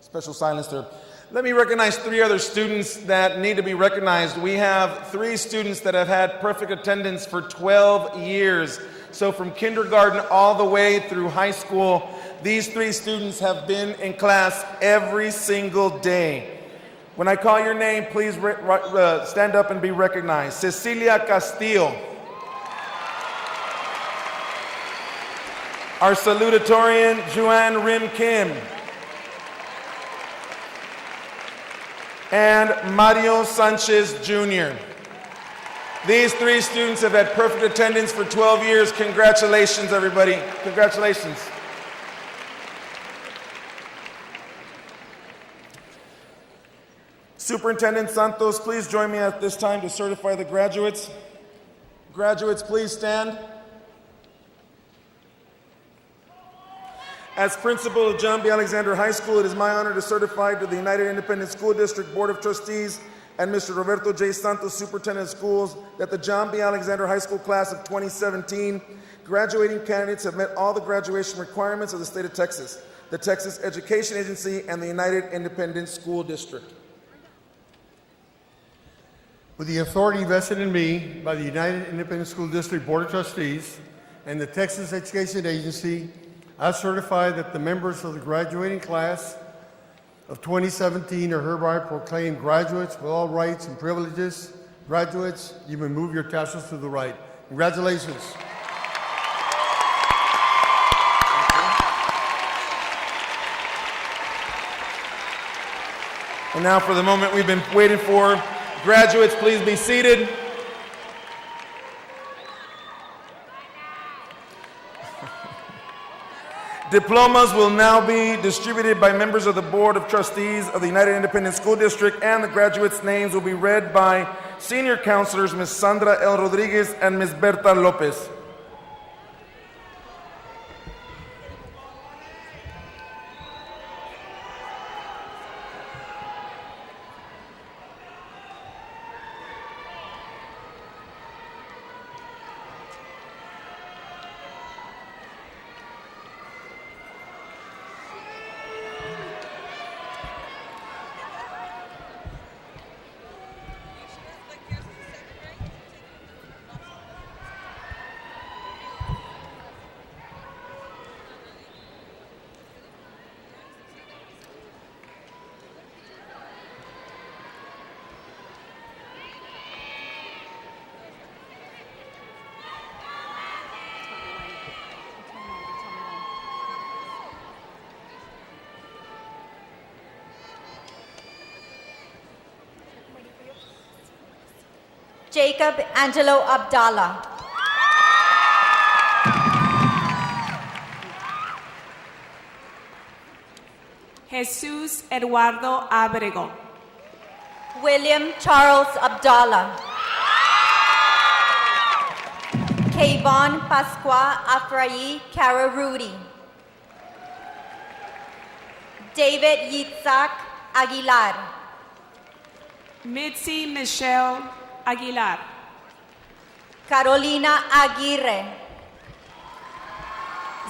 special silence there. Let me recognize 3 other students that need to be recognized. We have 3 students that have had perfect attendance for 12 years. So from kindergarten all the way through high school, these 3 students have been in class every single day. When I call your name, please stand up and be recognized. Cecilia Castillo. Our salutatorian, Juan Rim Kim. And Mario Sanchez Jr. These 3 students have had perfect attendance for 12 years. Congratulations, everybody. Congratulations. Superintendent Santos, please join me at this time to certify the graduates. Graduates, please stand. As principal of John B. Alexander High School, it is my honor to certify to the United Independent School District Board of Trustees and Mr. Roberto J. Santos, Superintendent of Schools, that the John B. Alexander High School class of 2017 graduating candidates have met all the graduation requirements of the state of Texas, the Texas Education Agency, and the United Independent School District. With the authority vested in me by the United Independent School District Board of Trustees and the Texas Education Agency, I certify that the members of the graduating class of 2017 are hereby proclaimed graduates with all rights and privileges. Graduates, you may move your tassels to the right. Congratulations. And now for the moment we've been waiting for. Graduates, please be seated. Diplomas will now be distributed by members of the Board of Trustees of the United Independent School District, and the graduates' names will be read by senior counselors Ms. Sandra L. Rodriguez and Ms. Berta Lopez. Jacob Angelo Abdallah. Jesús Eduardo Abrego. William Charles Abdallah. Kayvon Pasqua Afrayi Kararudi. David Yitzhak Aguilar. Mitzi Michelle Aguilar. Carolina Aguirre.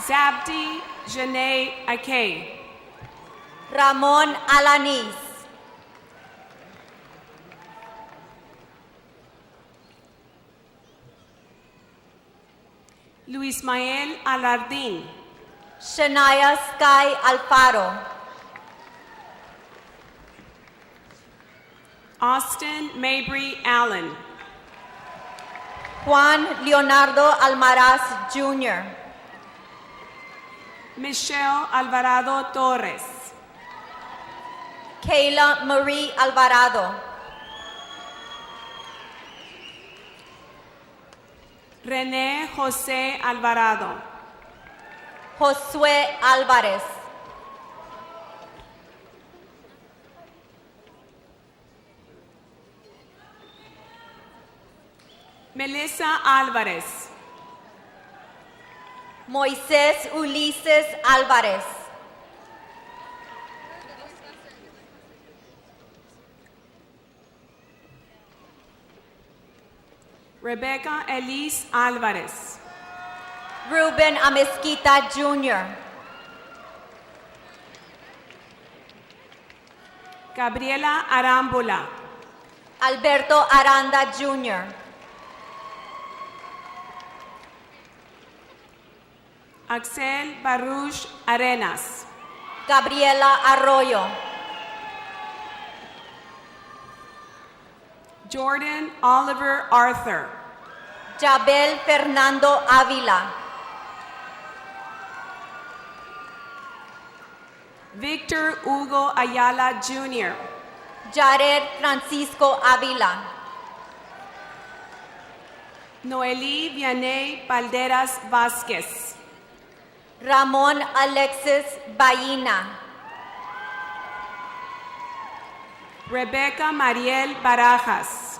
Zabdi Janae Akay. Ramon Alanis. Luis Mael Alardín. Shania Sky Alfaro. Austin Mabry Allen. Juan Leonardo Almaraz Jr., Michelle Alvarado Torres. Kayla Marie Alvarado, René José Alvarado. Josué Álvarez, Melissa Álvarez. Moisés Ulises Álvarez, Rebecca Elise Álvarez. Ruben Amezquita Jr., Gabriela Arámbula. Alberto Aranda Jr., Axel Baruch Arenas. Gabriela Arroyo, Jordan Oliver Arthur. Jabel Fernando Ávila, Victor Hugo Ayala Jr. Jared Francisco Ávila, Noelí Vianey Valderas Vázquez. Ramón Alexis Ballina, Rebecca Mariel Barajas.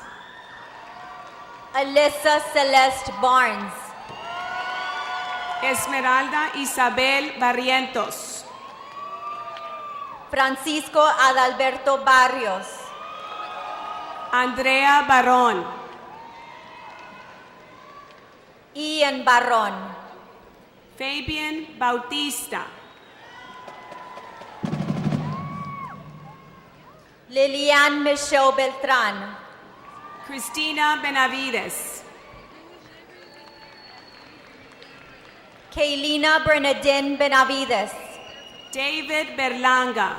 Alyssa Celeste Barnes, Esmeralda Isabel Barrientos. Francisco Adalberto Barrios, Andrea Barrón. Ian Barrón, Fabian Bautista. Lilian Michelle Beltrán, Cristina Benavides. Kaylina Bernadine Benavides, David Berlanga.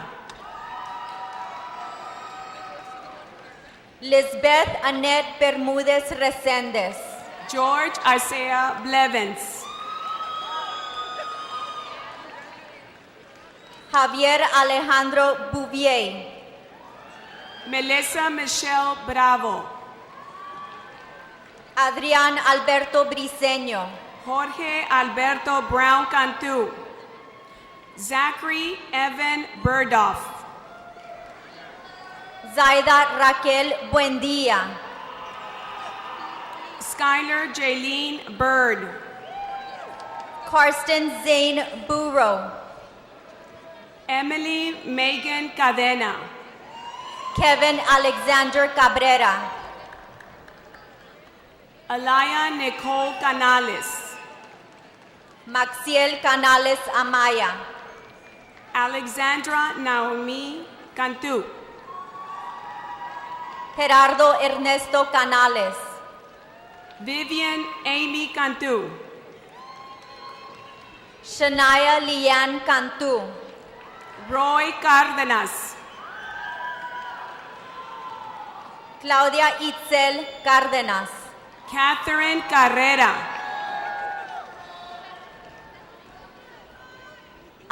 Lisbeth Annette Bermúdez Reséndez, George Arcea Blevins. Javier Alejandro Bouvier, Melissa Michelle Bravo. Adrián Alberto Briceño, Jorge Alberto Brown Cantú. Zachary Evan Burdoff. Zaida Raquel Buendía, Skylar Jaylene Bird. Karsten Zane Burrow, Emily Megan Cadena. Kevin Alexander Cabrera, Alaya Nicole Canales. Maxiel Canales Amaya, Alexandra Naomi Cantú. Gerardo Ernesto Canales, Vivian Amy Cantú. Shania Lian Cantú, Roy Cárdenas. Claudia Itzel Cárdenas, Catherine Carrera.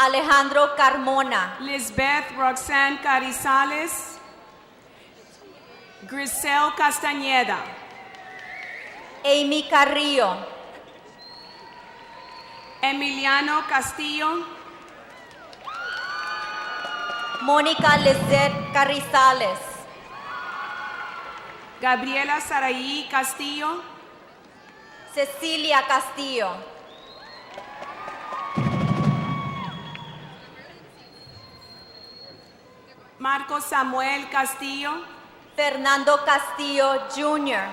Alejandro Carmona, Lisbeth Roxanne Carizales. Grisel Castañeda. Amy Carrillo, Emiliano Castillo. Mónica Lizette Carrizales, Gabriela Saraí Castillo. Cecilia Castillo, Marco Samuel Castillo. Fernando Castillo Jr.,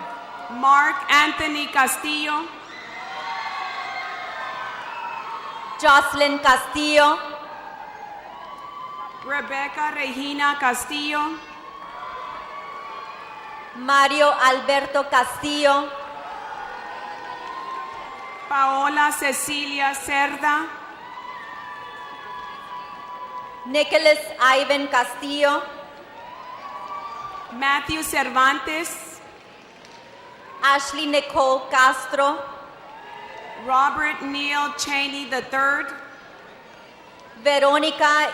Mark Anthony Castillo. Jocelyn Castillo, Rebecca Regina Castillo. Mario Alberto Castillo, Paola Cecilia Cerda. Nicholas Ivan Castillo, Matthew Cervantes, Ashley Nicole Castro, Robert Neal Cheney III, Verónica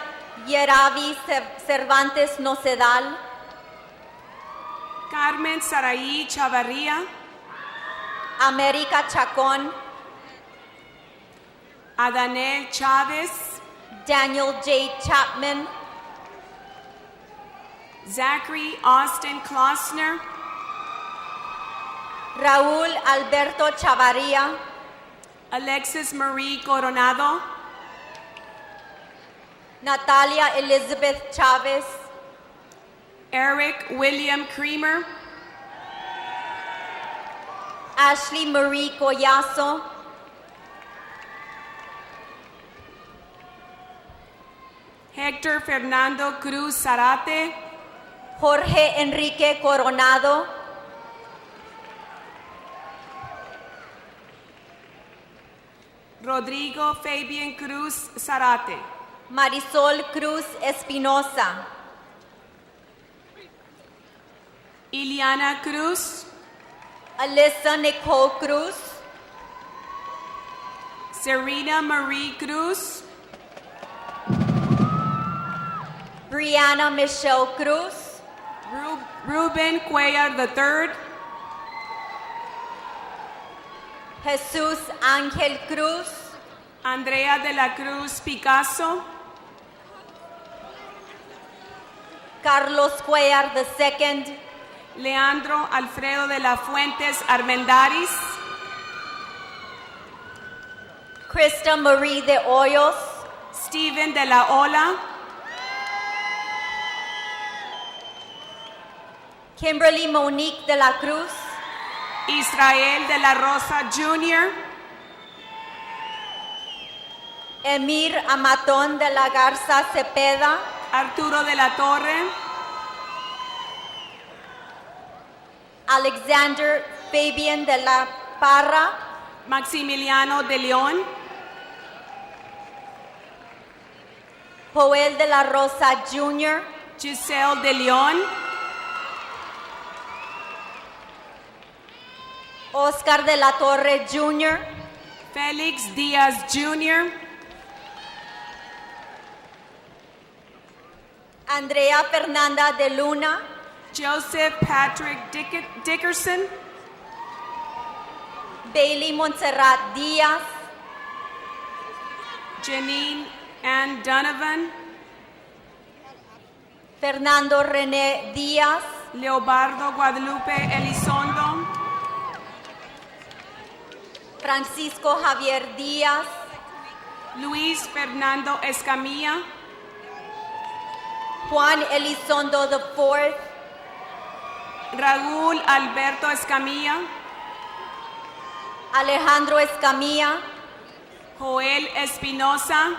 Yeravi Cervantes Nocedal, Carmen Saraí Chavarría, América Chacón, Adanel Chávez, Daniel J. Chapman, Zachary Austin Klossner, Raúl Alberto Chavarría, Alexis Marie Coronado, Natalia Elizabeth Chavez, Eric William Creamer, Ashley Marie Collazo, Hector Fernando Cruz Zarate, Jorge Enrique Coronado, Rodrigo Fabian Cruz Zarate, Marisol Cruz Espinosa, Iliana Cruz, Alyssa Nicole Cruz, Serena Marie Cruz, Brianna Michelle Cruz, Ruben Cuellar III, Jesus Ángel Cruz, Andrea de la Cruz Picasso, Carlos Cuellar II, Leandro Alfredo de la Fuentes Armendaris, Krista Marie de Hoyos, Steven de la Ola, Kimberly Monique de la Cruz, Israel de la Rosa Jr., Emir Amatón de la Garza Cepeda, Arturo de la Torre, Alexander Fabian de la Parra, Maximiliano de León, Joel de la Rosa Jr., Giselle de León, Oscar de la Torre Jr., Félix Díaz Jr., Andrea Fernanda de Luna, Joseph Patrick Dickerson, Bailey Montserrat Díaz, Janine Ann Donovan, Fernando René Díaz, Leobardo Guadalupe Elizondo, Francisco Javier Díaz, Luis Fernando Escamilla, Juan Elizondo IV, Raúl Alberto Escamilla, Alejandro Escamilla, Joel Espinosa,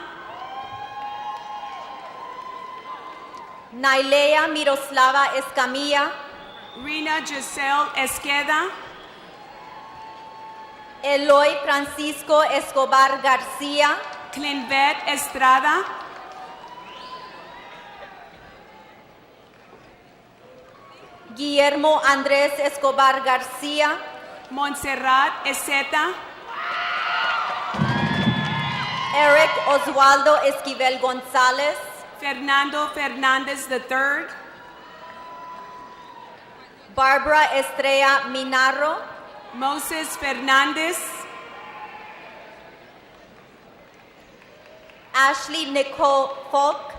Nailea Miroslava Escamilla, Rina Giselle Esqueda, Eloy Francisco Escobar García, Clinvet Estrada, Guillermo Andrés Escobar García, Montserrat Ezeta, Eric Oswaldo Esquivel González, Fernando Fernández III, Barbara Estrella Minarro, Moses Fernández, Ashley Nicole Falk,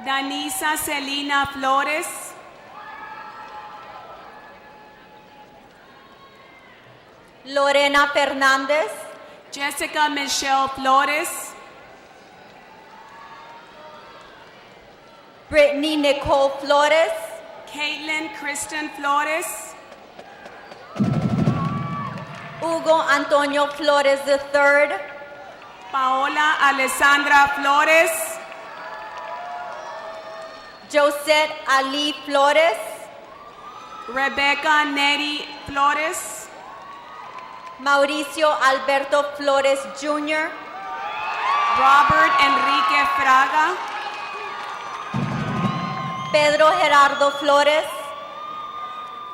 Danisa Celina Flores, Lorena Fernández, Jessica Michelle Flores, Brittany Nicole Flores, Caitlin Kristen Flores, Hugo Antonio Flores III, Paola Alessandra Flores, Josette Ali Flores, Rebecca Neri Flores, Mauricio Alberto Flores Jr., Robert Enrique Fraga, Pedro Gerardo Flores,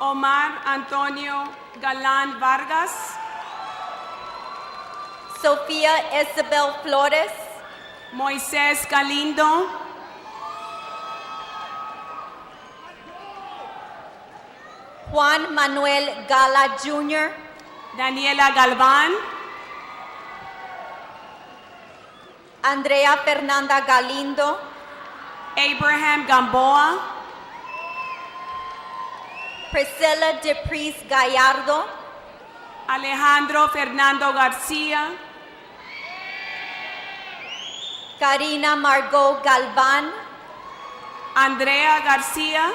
Omar Antonio Galán Vargas, Sofía Isabel Flores, Moisés Galindo, Juan Manuel Gala Jr., Daniela Galván, Andrea Fernanda Galindo, Abraham Gamboa, Priscilla Depris Gallardo, Alejandro Fernando García, Karina Margot Galvan, Andrea García,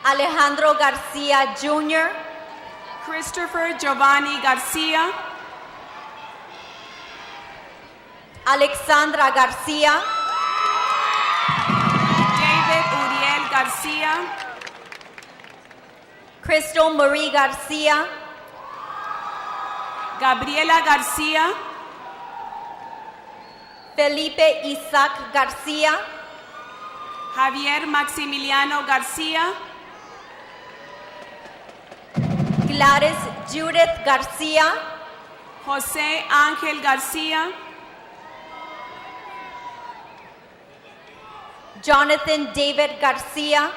Alejandro Garcia Jr., Christopher Giovanni Garcia, Alexandra Garcia, David Uriel Garcia, Crystal Marie Garcia, Gabriela Garcia, Felipe Isaac Garcia, Javier Maximiliano Garcia, Gladys Judith Garcia, José Ángel Garcia, Jonathan David Garcia,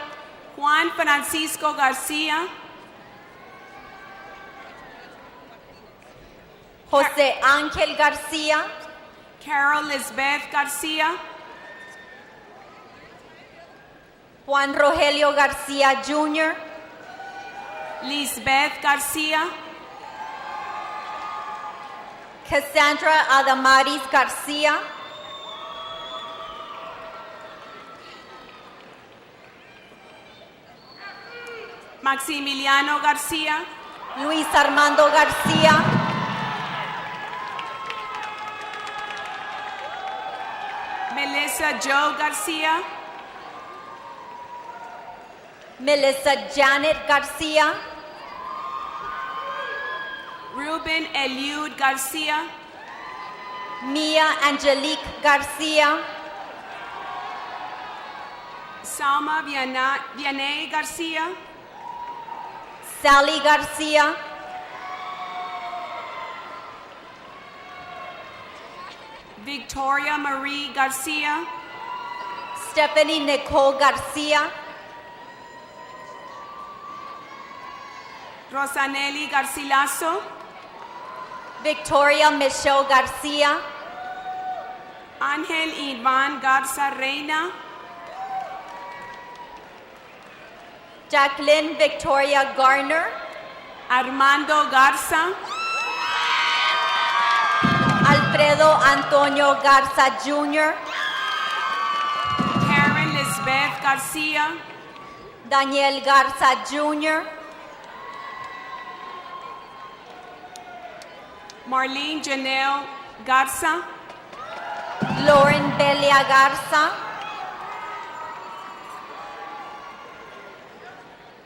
Juan Francisco Garcia, José Ángel Garcia, Carol Lisbeth Garcia, Juan Rogelio Garcia Jr., Lisbeth Garcia, Cassandra Adamaris Garcia, Maximiliano Garcia, Luis Armando Garcia, Melissa Joe Garcia, Melissa Janet Garcia, Ruben Eliud Garcia, Mia Angelique Garcia, Salma Vianney Garcia, Sally Garcia, Victoria Marie Garcia, Stephanie Nicole Garcia, Rosanelli Garcilaso, Victoria Michelle Garcia, Ángel Iván Garza Reina, Jacqueline Victoria Garner, Armando Garza, Alfredo Antonio Garza Jr., Karen Lisbeth Garcia, Daniel Garza Jr., Marlene Janelle Garza, Lauren Belia Garza,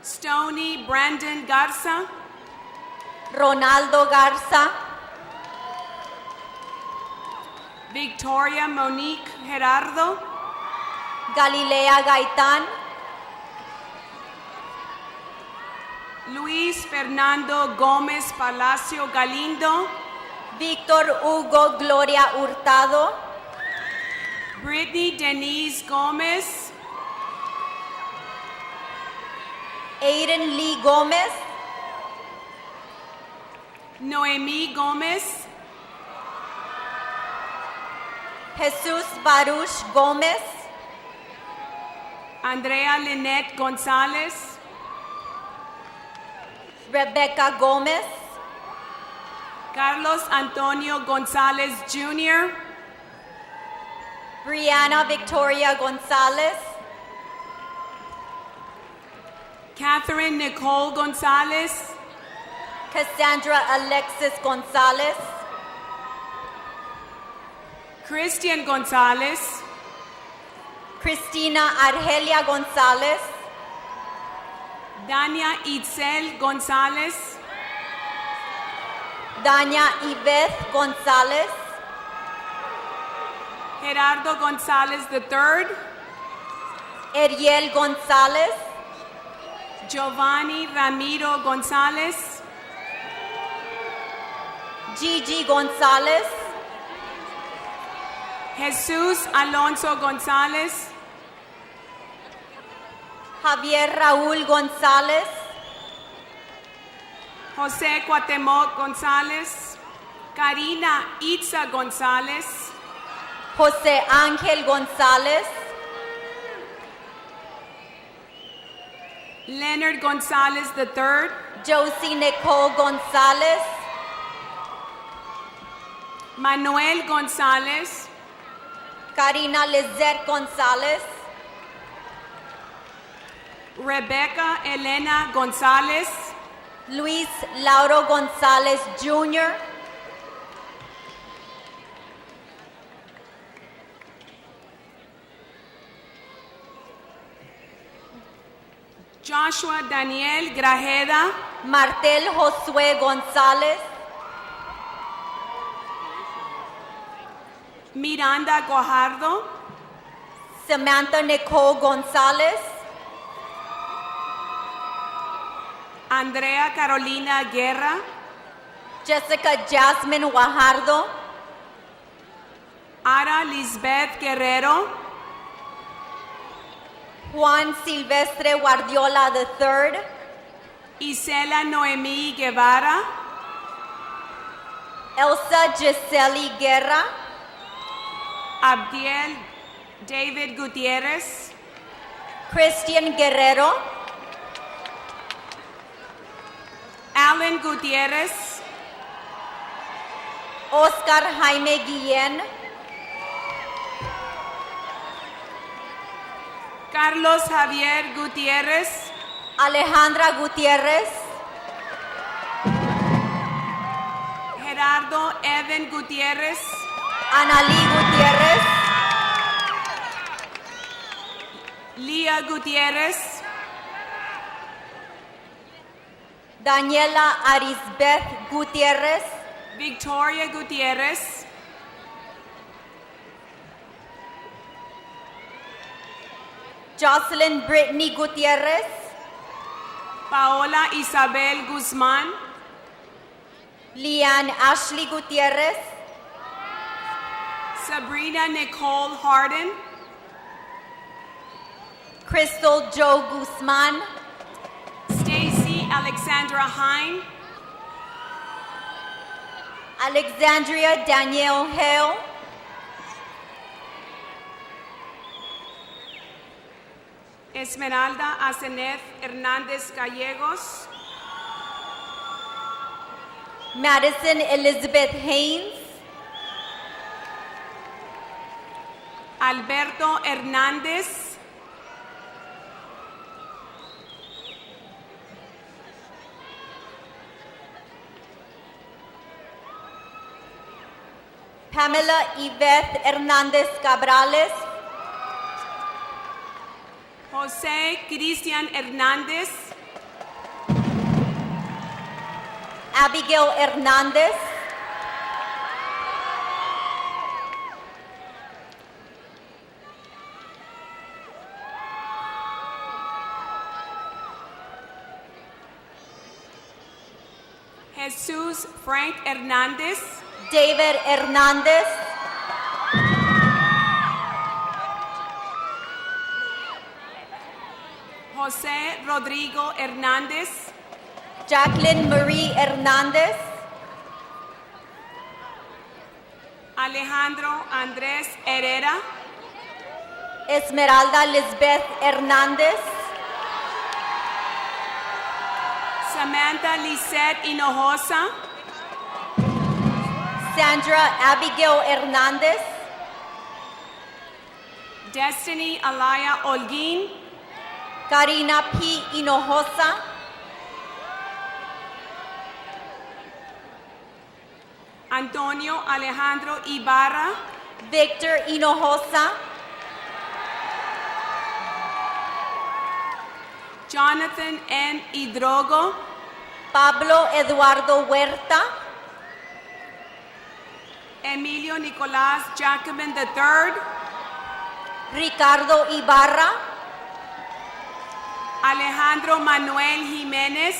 Stony Brandon Garza, Ronaldo Garza, Victoria Monique Gerardo, Galilea Gaitán, Luis Fernando Gómez Palacio Galindo, Víctor Hugo Gloria Hurtado, Brittany Denise Gómez, Aiden Lee Gómez, Noemí Gómez, Jesús Baruch Gómez, Andrea Lynette González, Rebecca Gómez, Carlos Antonio González Jr., Brianna Victoria Gonzalez, Catherine Nicole González, Cassandra Alexis Gonzalez, Christian González, Cristina Argelia Gonzalez, Dania Itzel González, Dania Yvette Gonzalez, Gerardo González III, Ariel Gonzalez, Giovanni Ramiro Gonzalez, Gigi Gonzalez, Jesus Alonso Gonzalez, Javier Raúl Gonzalez, José Cuauhtemoc Gonzalez, Karina Itza Gonzalez, José Ángel Gonzalez, Leonard Gonzalez III, Josie Nicole Gonzalez, Manuel Gonzalez, Karina Lizette Gonzalez, Rebecca Elena Gonzalez, Luis Lauro Gonzalez Jr., Joshua Daniel Grajeda, Martel Josué González, Miranda Guajardo, Samantha Nicole González, Andrea Carolina Guerra, Jessica Jasmine Guajardo, Ara Lisbeth Guerrero, Juan Silvestre Guardiola III, Isela Noemí Guevara, Elsa Giseli Guerra, Abdiel David Gutierrez, Christian Guerrero, Alan Gutierrez, Oscar Jaime Guillén, Carlos Javier Gutierrez, Alejandra Gutierrez, Gerardo Evan Gutierrez, Analí Gutierrez, Lía Gutierrez, Daniela Arisbeth Gutierrez, Victoria Gutierrez, Jocelyn Brittany Gutierrez, Paola Isabel Guzmán, Leanne Ashley Gutierrez, Sabrina Nicole Harden, Crystal Joe Guzman, Stacy Alexandra Hine, Alexandria Danielle Hale, Esmeralda Aseneth Hernández Gallegos, Madison Elizabeth Haynes, Alberto Hernández, Pamela Yvette Hernandez Cabrales, José Cristian Hernández, Abigail Hernandez, Jesús Frank Hernández, David Hernandez, José Rodrigo Hernández, Jacqueline Marie Hernandez, Alejandro Andrés Herrera, Esmeralda Lisbeth Hernandez, Samantha Lisette Hinojosa, Sandra Abigail Hernandez, Destiny Alaya Holguín, Karina P. Hinojosa, Antonio Alejandro Ibarra, Victor Hinojosa, Jonathan N. Hidrogo, Pablo Eduardo Huerta, Emilio Nicolás Jacobin III, Ricardo Ibarra, Alejandro Manuel Jiménez,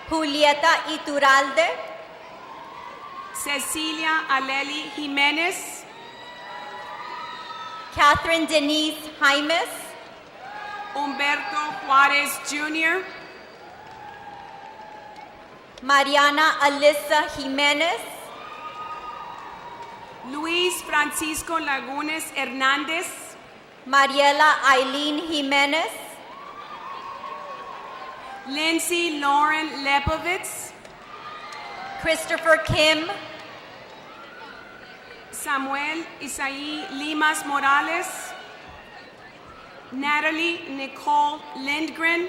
Julieta Iturralde, Cecilia Aleli Jiménez, Catherine Denise Jaimes, Humberto Juárez Jr., Mariana Alyssa Jiménez, Luis Francisco Lagunes Hernández, Mariela Eileen Jiménez, Lindsay Lauren Lepovitz, Christopher Kim, Samuel Isaí Limas Morales, Natalie Nicole Lindgren,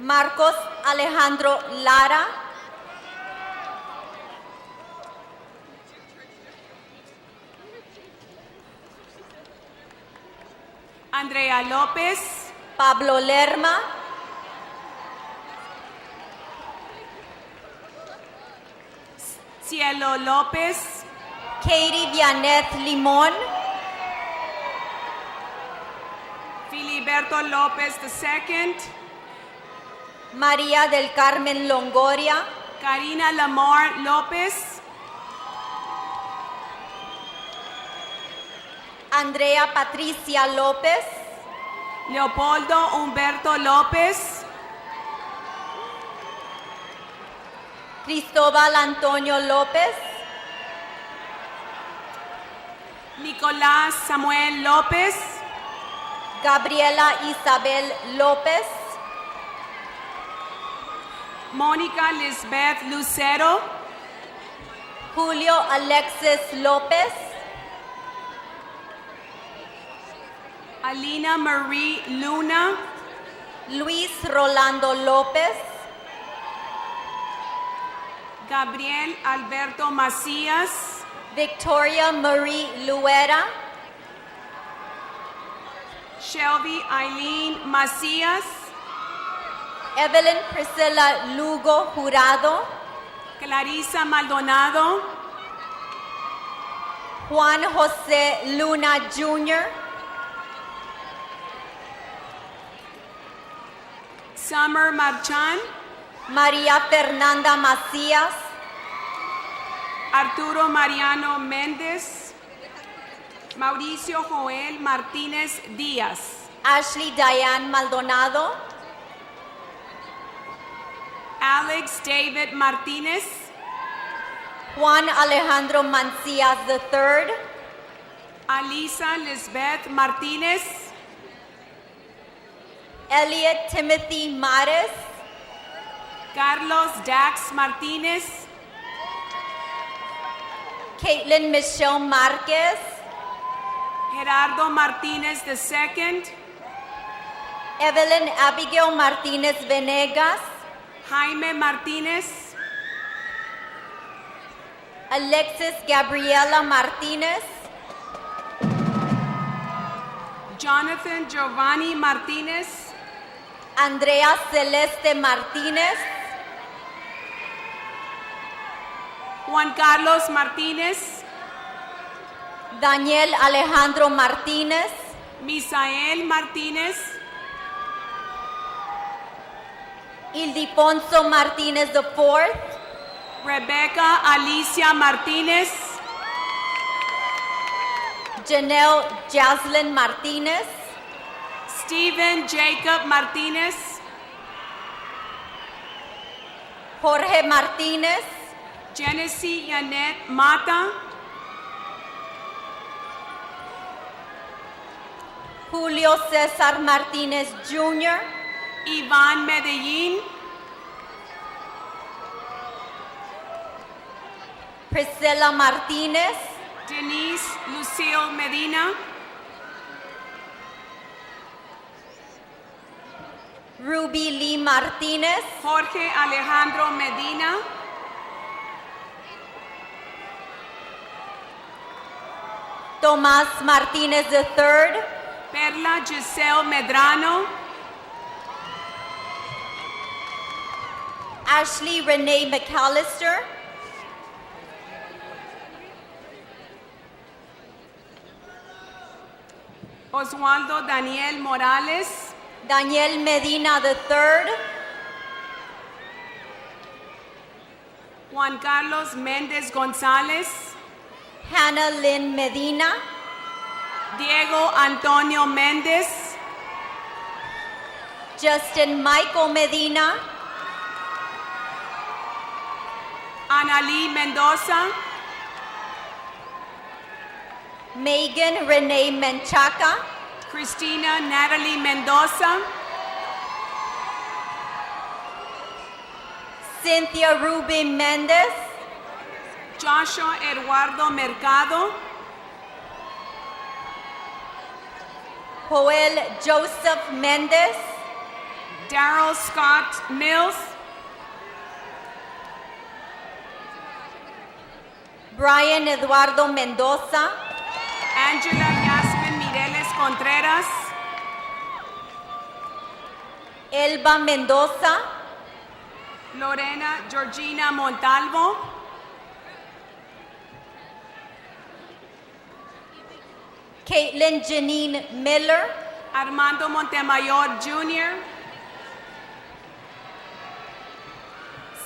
Marcos Alejandro Lara, Andrea López, Pablo Lerma, Cielo López, Katie Vianeth Limón, Filiberto López II, María del Carmen Longoria, Karina Lamar López, Andrea Patricia López, Leopoldo Humberto López, Cristóbal Antonio López, Nicolás Samuel López, Gabriela Isabel López, Mónica Lisbeth Lucero, Julio Alexis López, Alina Marie Luna, Luis Rolando López, Gabriel Alberto Macías, Victoria Marie Luera, Shelby Eileen Macías, Evelyn Priscilla Lugo Jurado, Clarisa Maldonado, Juan José Luna Jr., Summer Marchán, María Fernanda Macías, Arturo Mariano Méndez, Mauricio Joel Martínez Díaz, Ashley Diane Maldonado, Alex David Martínez, Juan Alejandro Mancías III, Alisa Lisbeth Martínez, Elliot Timothy Mares, Carlos Dax Martínez, Caitlin Michelle Marquez, Gerardo Martínez II, Evelyn Abigail Martínez Venegas, Jaime Martínez, Alexis Gabriela Martínez, Jonathan Giovanni Martínez, Andrea Celeste Martínez, Juan Carlos Martínez, Daniel Alejandro Martínez, Misael Martínez, Ildefonso Martínez IV, Rebecca Alicia Martínez, Janelle Jaslyn Martínez, Steven Jacob Martínez, Jorge Martínez, Genesee Yanet Mata, Julio César Martínez Jr., Iván Medellín, Priscilla Martínez, Denise Lucille Medina, Ruby Lee Martínez, Jorge Alejandro Medina, Tomás Martínez III, Perla Giselle Medrano, Ashley Renee McAllister, Oswaldo Daniel Morales, Daniel Medina III, Juan Carlos Méndez González, Hannah Lynn Medina, Diego Antonio Méndez, Justin Michael Medina, Analí Mendoza, Megan Renee Menchaca, Cristina Natalie Mendoza, Cynthia Ruby Mendez, Joshua Eduardo Mercado, Joel Joseph Mendez, Daryl Scott Mills, Brian Eduardo Mendoza, Angela Yasmin Mireles Contreras, Elba Mendoza, Lorena Georgina Montalvo, Caitlin Janine Miller, Armando Montemayor Jr.,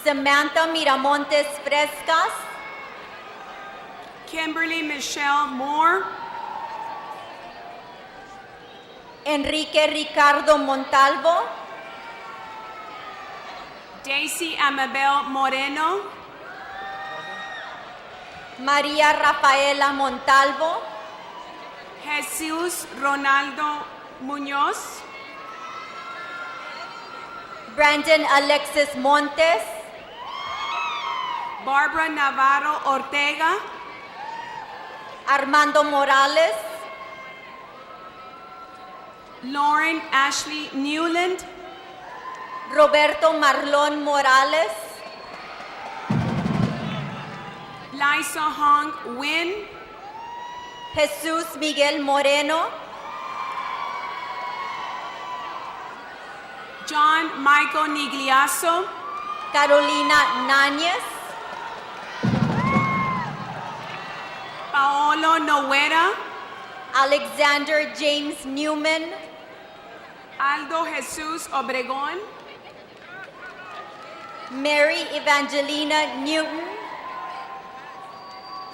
Samantha Miramontes Frescas, Kimberly Michelle Moore, Enrique Ricardo Montalvo, Daisy Amabel Moreno, María Rafaela Montalvo, Jesus Ronaldo Muñoz, Brandon Alexis Montes, Barbara Navarro Ortega, Armando Morales, Lauren Ashley Newland, Roberto Marlon Morales, Liza Hong Win, Jesús Miguel Moreno, John Michael Nigliaso, Carolina Náñez, Paolo Noguera, Alexander James Newman, Aldo Jesus Obregón, Mary Evangelina Newton,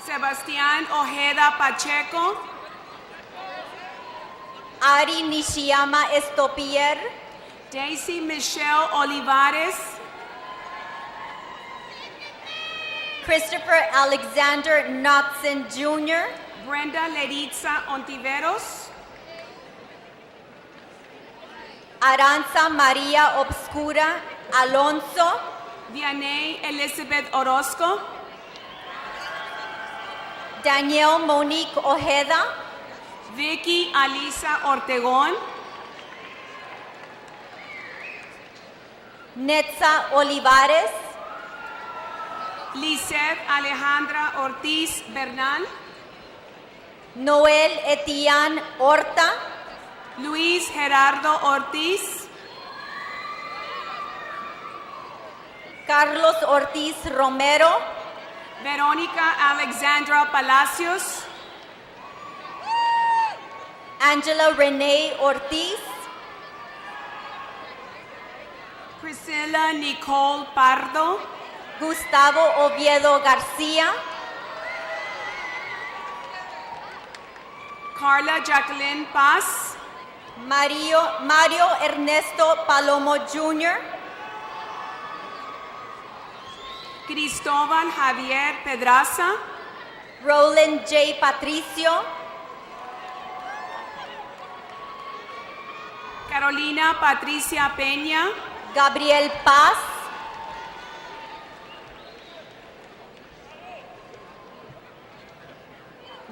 Sebastián Ojeda Pacheco, Ari Nishiyama Estopier, Daisy Michelle Olivares, Christopher Alexander Knotson Jr., Brenda Leritza Ontiveros, Aranza María Obscura Alonso, Vianey Elizabeth Orozco, Danielle Monique Ojeda, Vicky Alisa Ortegón, Netza Olivares, Lisette Alejandra Ortiz Bernal, Noel Etienne Horta, Luis Gerardo Ortiz, Carlos Ortiz Romero, Verónica Alexandra Palacios, Angela Renee Ortiz, Priscilla Nicole Pardo, Gustavo Oviedo García, Carla Jacqueline Paz, Mario Ernesto Palomo Jr., Cristóbal Javier Pedraza, Roland J. Patricio, Carolina Patricia Peña, Gabriel Paz,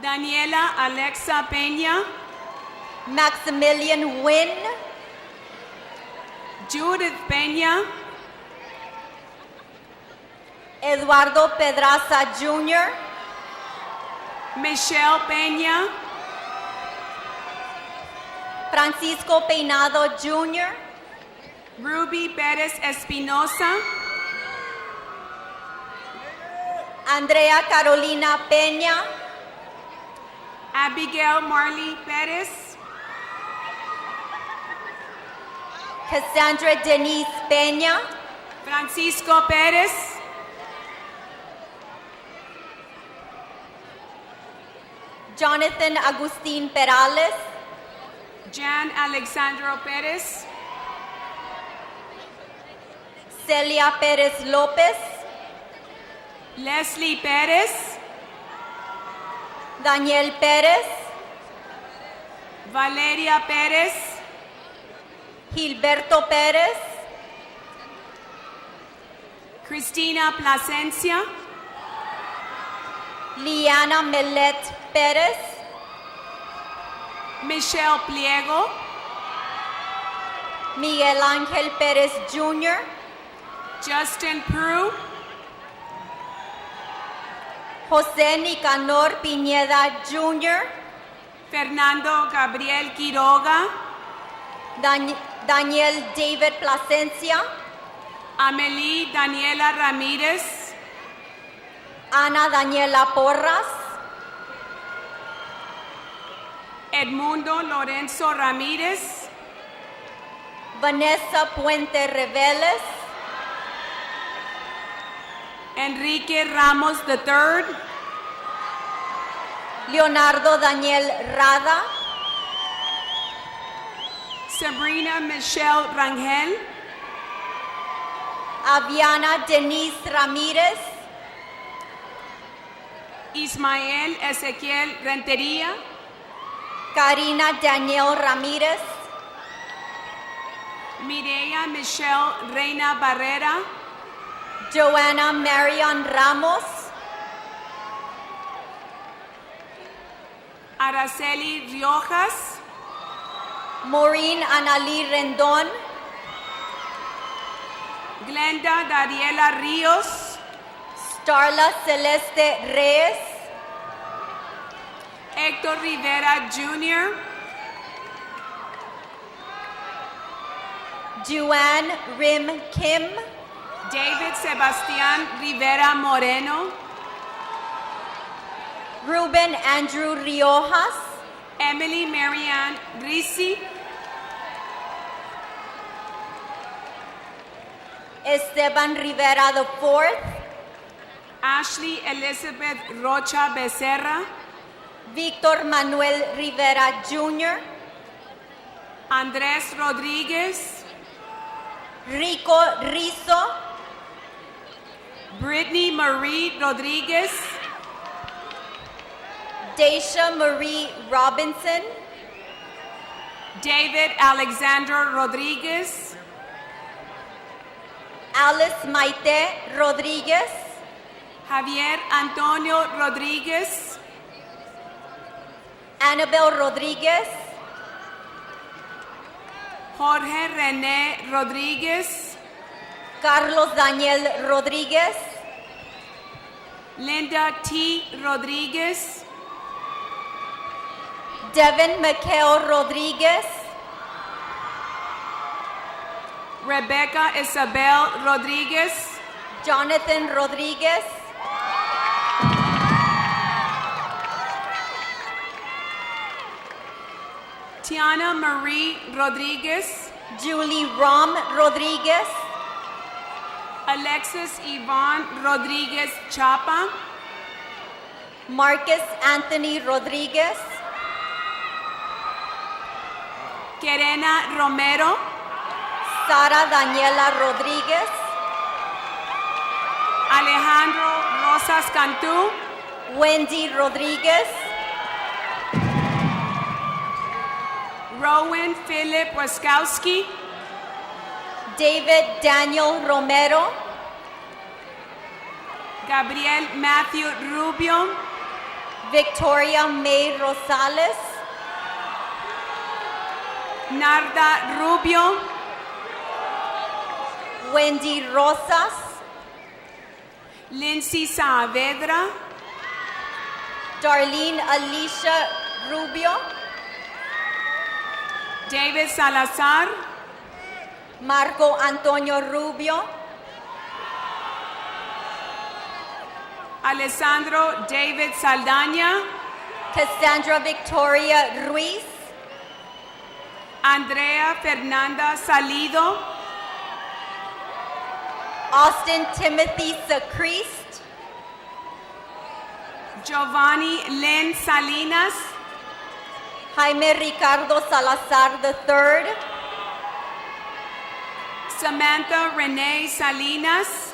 Daniela Alexa Peña, Maximilian Wynn, Judith Peña, Eduardo Pedraza Jr., Michelle Peña, Francisco Peinado Jr., Ruby Pérez Espinosa, Andrea Carolina Peña, Abigail Marley Pérez, Cassandra Denise Peña, Francisco Pérez, Jonathan Agustin Perales, Jan Alexandro Pérez, Celia Pérez López, Leslie Pérez, Daniel Pérez, Valeria Pérez, Gilberto Pérez, Cristina Plasencia, Liana Melet Pérez, Michelle Pliego, Miguel Ángel Pérez Jr., Justin Prue, José Nicanor Piñeda Jr., Fernando Gabriel Quiroga, Daniel David Plasencia, Amelie Daniela Ramírez, Ana Daniela Porras, Edmundo Lorenzo Ramírez, Vanessa Puente Reveles, Enrique Ramos III, Leonardo Daniel Rada, Sabrina Michelle Rangel, Aviana Denise Ramírez, Ismael Ezequiel Rentería, Karina Daniel Ramírez, Mireya Michelle Reina Barrera, Joanna Marion Ramos, Araceli Riojas, Maureen Analí Rendón, Glenda Dariela Ríos, Starla Celeste Reyes, Héctor Rivera Jr., Juan Rim Kim, David Sebastián Rivera Moreno, Ruben Andrew Riojas, Emily Marianne Risi, Esteban Rivera IV, Ashley Elizabeth Rocha Becerra, Víctor Manuel Rivera Jr., Andrés Rodríguez, Rico Rizzo, Brittany Marie Rodríguez, Daisha Marie Robinson, David Alexander Rodríguez, Alice Maite Rodríguez, Javier Antonio Rodríguez, Annabel Rodríguez, Jorge René Rodríguez, Carlos Daniel Rodríguez, Linda T. Rodríguez, Devin Mikhail Rodríguez, Rebecca Isabel Rodríguez, Jonathan Rodríguez, Tiana Marie Rodríguez, Julie Rom Rodríguez, Alexis Yvonne Rodríguez Chapa, Marcus Anthony Rodríguez, Querena Romero, Sara Daniela Rodríguez, Alejandro Rosas Cantú, Wendy Rodríguez, Rowan Philip Waskowski, David Daniel Romero, Gabriel Matthew Rubio, Victoria May Rosales, Narda Rubio, Wendy Rosas, Lindsay Saavedra, Darlene Alicia Rubio, David Salazar, Marco Antonio Rubio, Alessandro David Saldaña, Cassandra Victoria Ruiz, Andrea Fernanda Salido, Austin Timothy Sacrist, Giovanni Lynn Salinas, Jaime Ricardo Salazar III, Samantha Renee Salinas,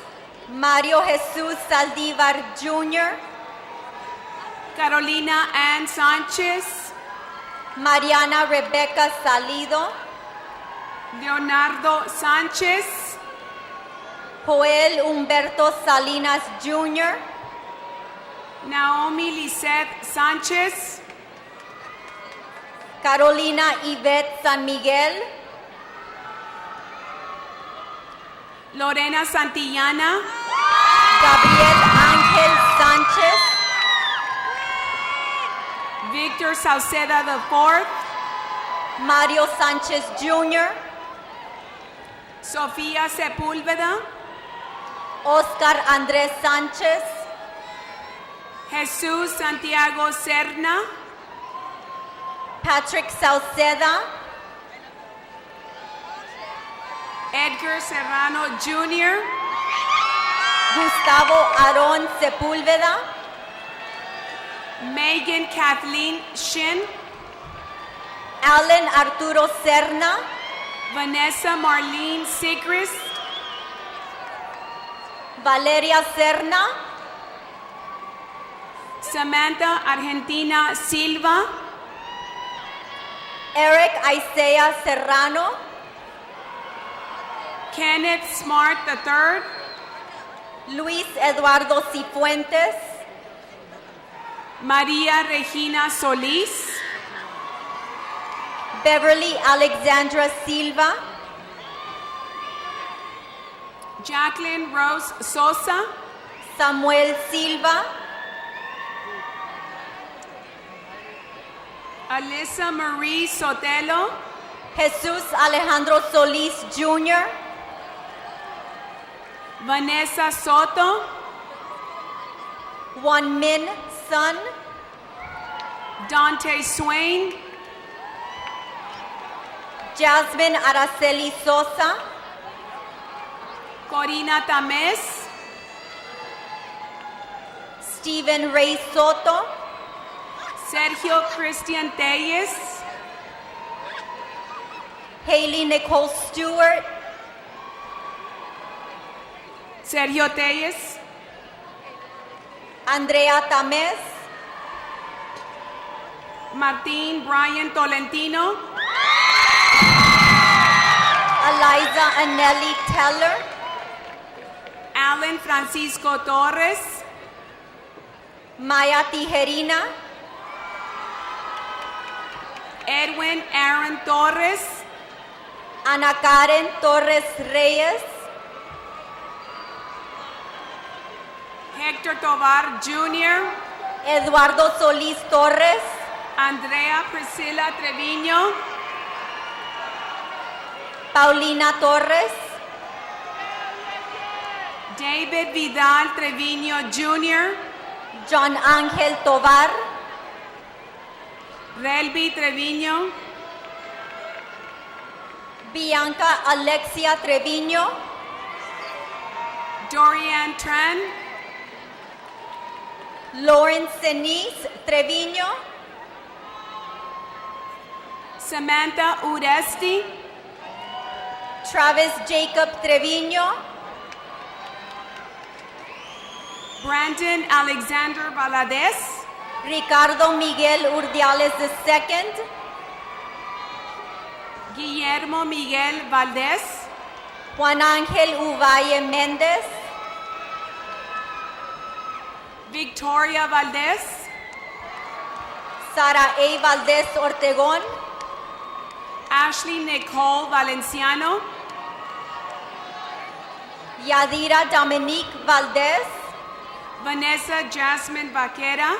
Mario Jesus Saldívar Jr., Carolina Ann Sanchez, Mariana Rebecca Salido, Leonardo Sanchez, Joel Humberto Salinas Jr., Naomi Lisette Sanchez, Carolina Yvette San Miguel, Lorena Santillana, Gabriel Ángel Sánchez, Victor Sauceda IV, Mario Sánchez Jr., Sofía Sepúlveda, Oscar Andrés Sánchez, Jesús Santiago Serna, Patrick Sauceda, Edgar Serrano Jr., Gustavo Aarón Sepúlveda, Megan Kathleen Shin, Alan Arturo Serna, Vanessa Marlene Sigrist, Valeria Serna, Samantha Argentina Silva, Eric Isaiah Serrano, Kenneth Smart III, Luis Eduardo Cifuentes, María Regina Solís, Beverly Alexandra Silva, Jacqueline Rose Sosa, Samuel Silva, Alyssa Marie Sotelo, Jesús Alejandro Solís Jr., Vanessa Soto, Juan Min Sun, Dante Swain, Jasmine Araceli Sosa, Corina Tamés, Stephen Ray Soto, Sergio Christian Telles, Haley Nicole Stewart, Sergio Telles, Andrea Tamés, Martín Brian Tolentino, Eliza Anelli Teller, Alan Francisco Torres, Maya Tijerina, Edwin Aaron Torres, Ana Karen Torres Reyes, Hector Tovar Jr., Eduardo Solís Torres, Andrea Priscilla Treviño, Paulina Torres, David Vidal Treviño Jr., John Ángel Tovar, Relby Treviño, Bianca Alexia Treviño, Dorian Tran, Lawrence Denise Treviño, Samantha Uresti, Travis Jacob Treviño, Brandon Alexander Valadez, Ricardo Miguel Urdiales II, Guillermo Miguel Valdez, Juan Ángel Uvalle Méndez, Victoria Valdez, Sara A. Valdez Ortegón, Ashley Nicole Valenciano, Yadira Dominique Valdez, Vanessa Jasmine Vaquera,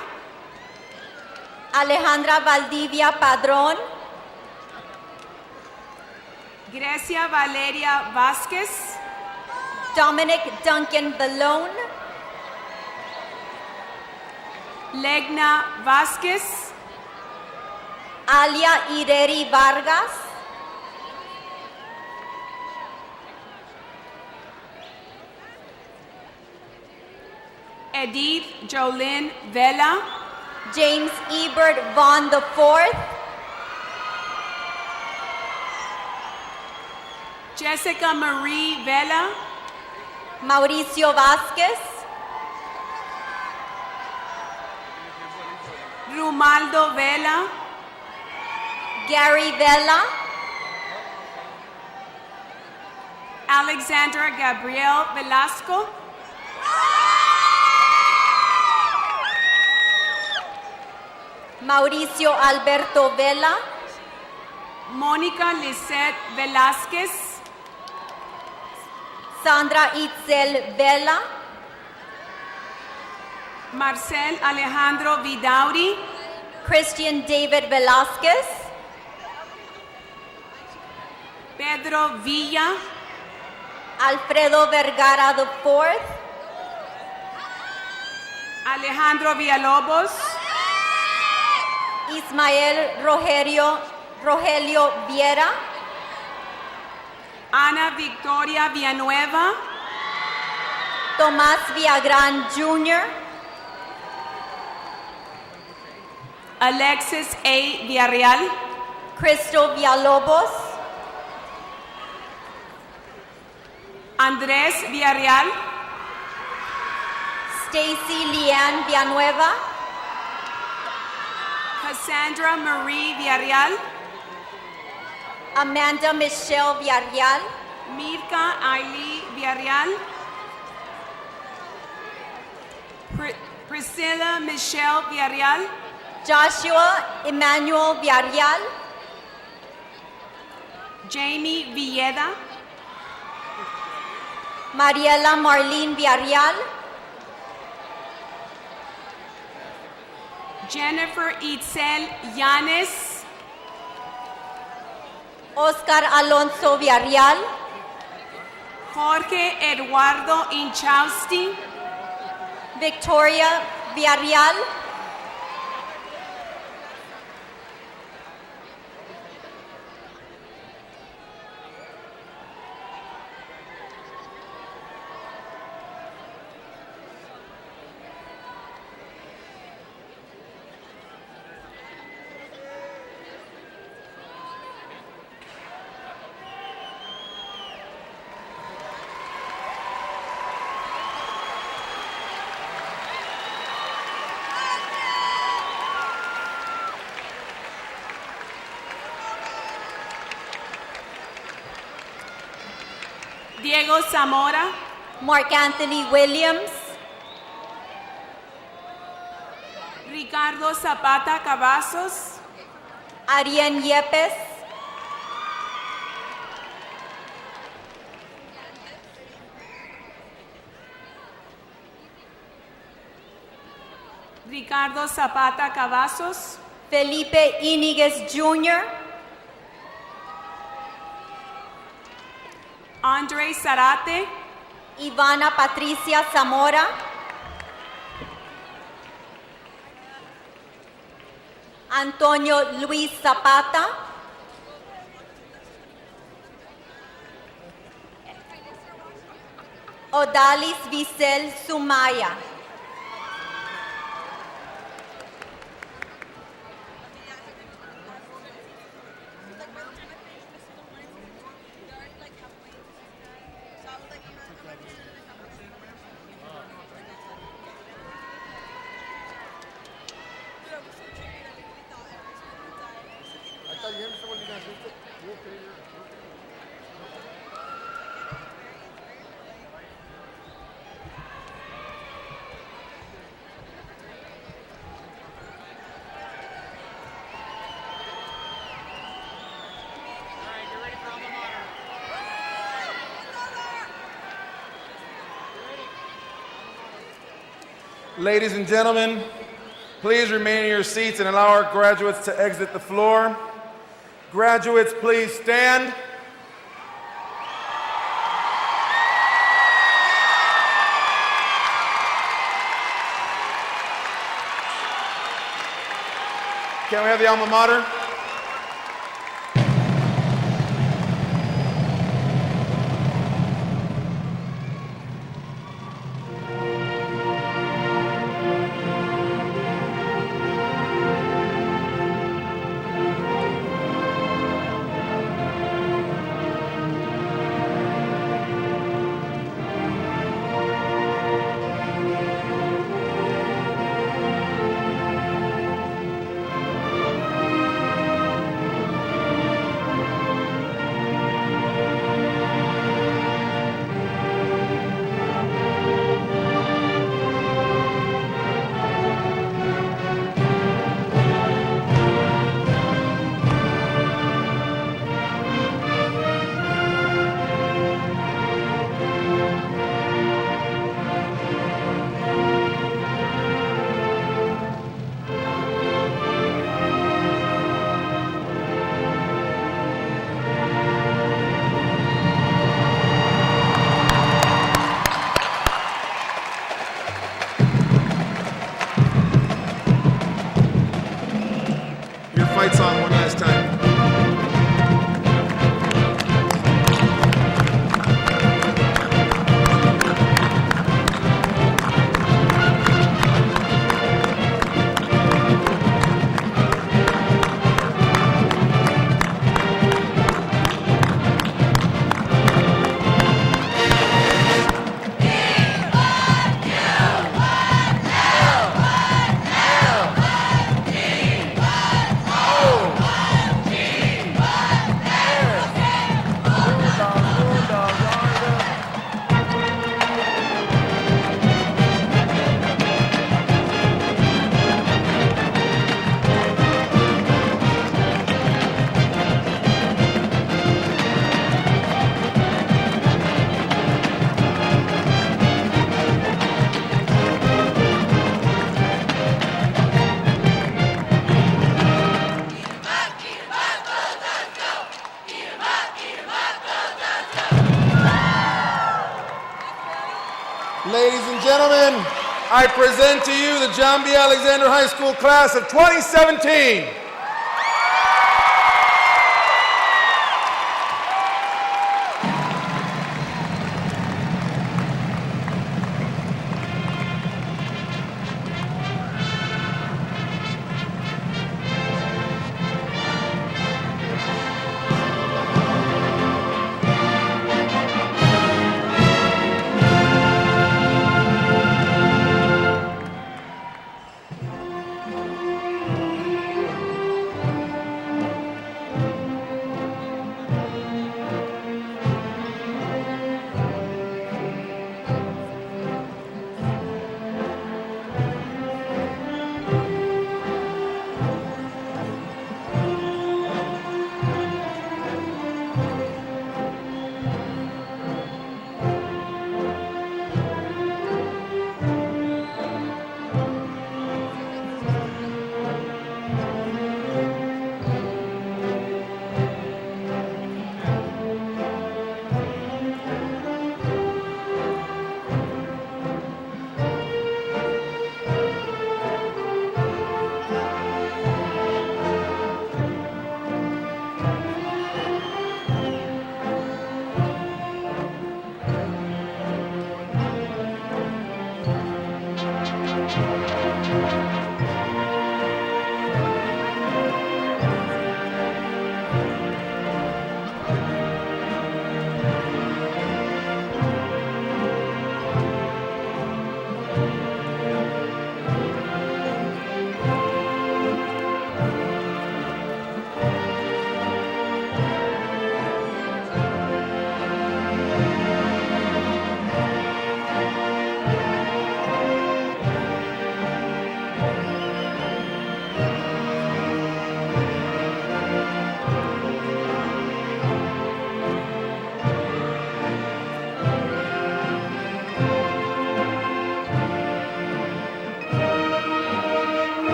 Alejandra Valdivia Padrón, Grecia Valeria Vázquez, Dominic Duncan Balone, Legna Vázquez, Alia Ireri Vargas, Edith Jolyn Vela, James Ebert Vaughn IV, Jessica Marie Vela, Mauricio Vázquez, Rumaldo Vela, Gary Vela, Alexandra Gabriel Velasco, Mauricio Alberto Vela, Mónica Lisette Velázquez, Sandra Itzel Vela, Marcel Alejandro Vidauri, Christian David Velázquez, Pedro Villa, Alfredo Vergara IV, Alejandro Villalobos, Ismael Rogelio Viera, Ana Victoria Villanueva, Tomás Villagrán Jr., Alexis A. Villarreal, Cristo Villalobos, Andrés Villarreal, Stacy Leanne Villanueva, Cassandra Marie Villarreal, Amanda Michelle Villarreal, Mirka Ailey Villarreal, Priscilla Michelle Villarreal, Joshua Emmanuel Villarreal, Jamie Villeda, Mariela Marlene Villarreal, Jennifer Itzel Yanes, Oscar Alonso Villarreal, Jorge Eduardo Inchausti, Victoria Villarreal, Diego Zamora, Mark Anthony Williams, Ricardo Zapata Cavazos, Ariane Yepes, Ricardo Zapata Cavazos, Felipe Iniguez Jr., Andre Zarate, Ivana Patricia Zamora, Antonio Luis Zapata, Odalis Vicel Sumaya. Ladies and gentlemen, please remain in your seats and allow our graduates to exit the floor. Graduates, please stand. Can we have the alma mater? fight song one last time. Ladies and gentlemen, I present to you the John B. Alexander High School class of 2017.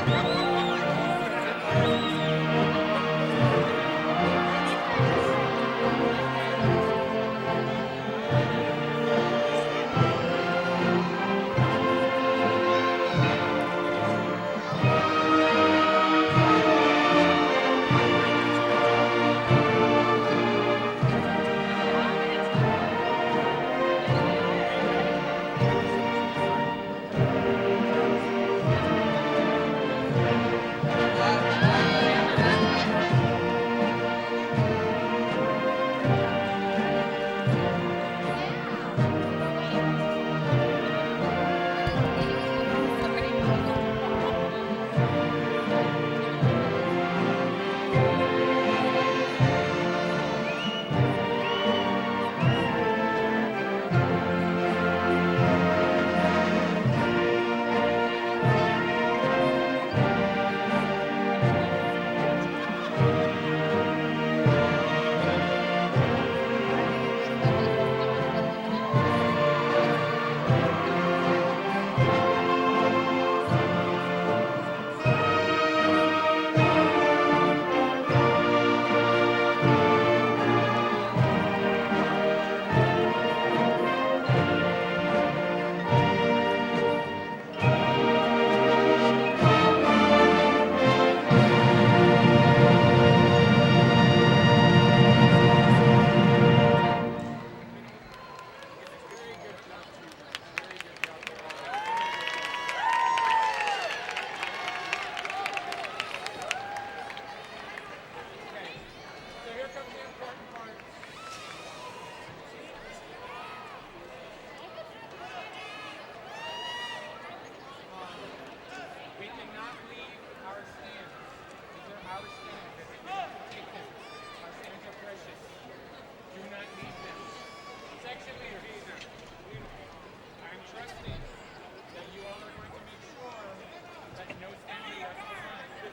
Bravo.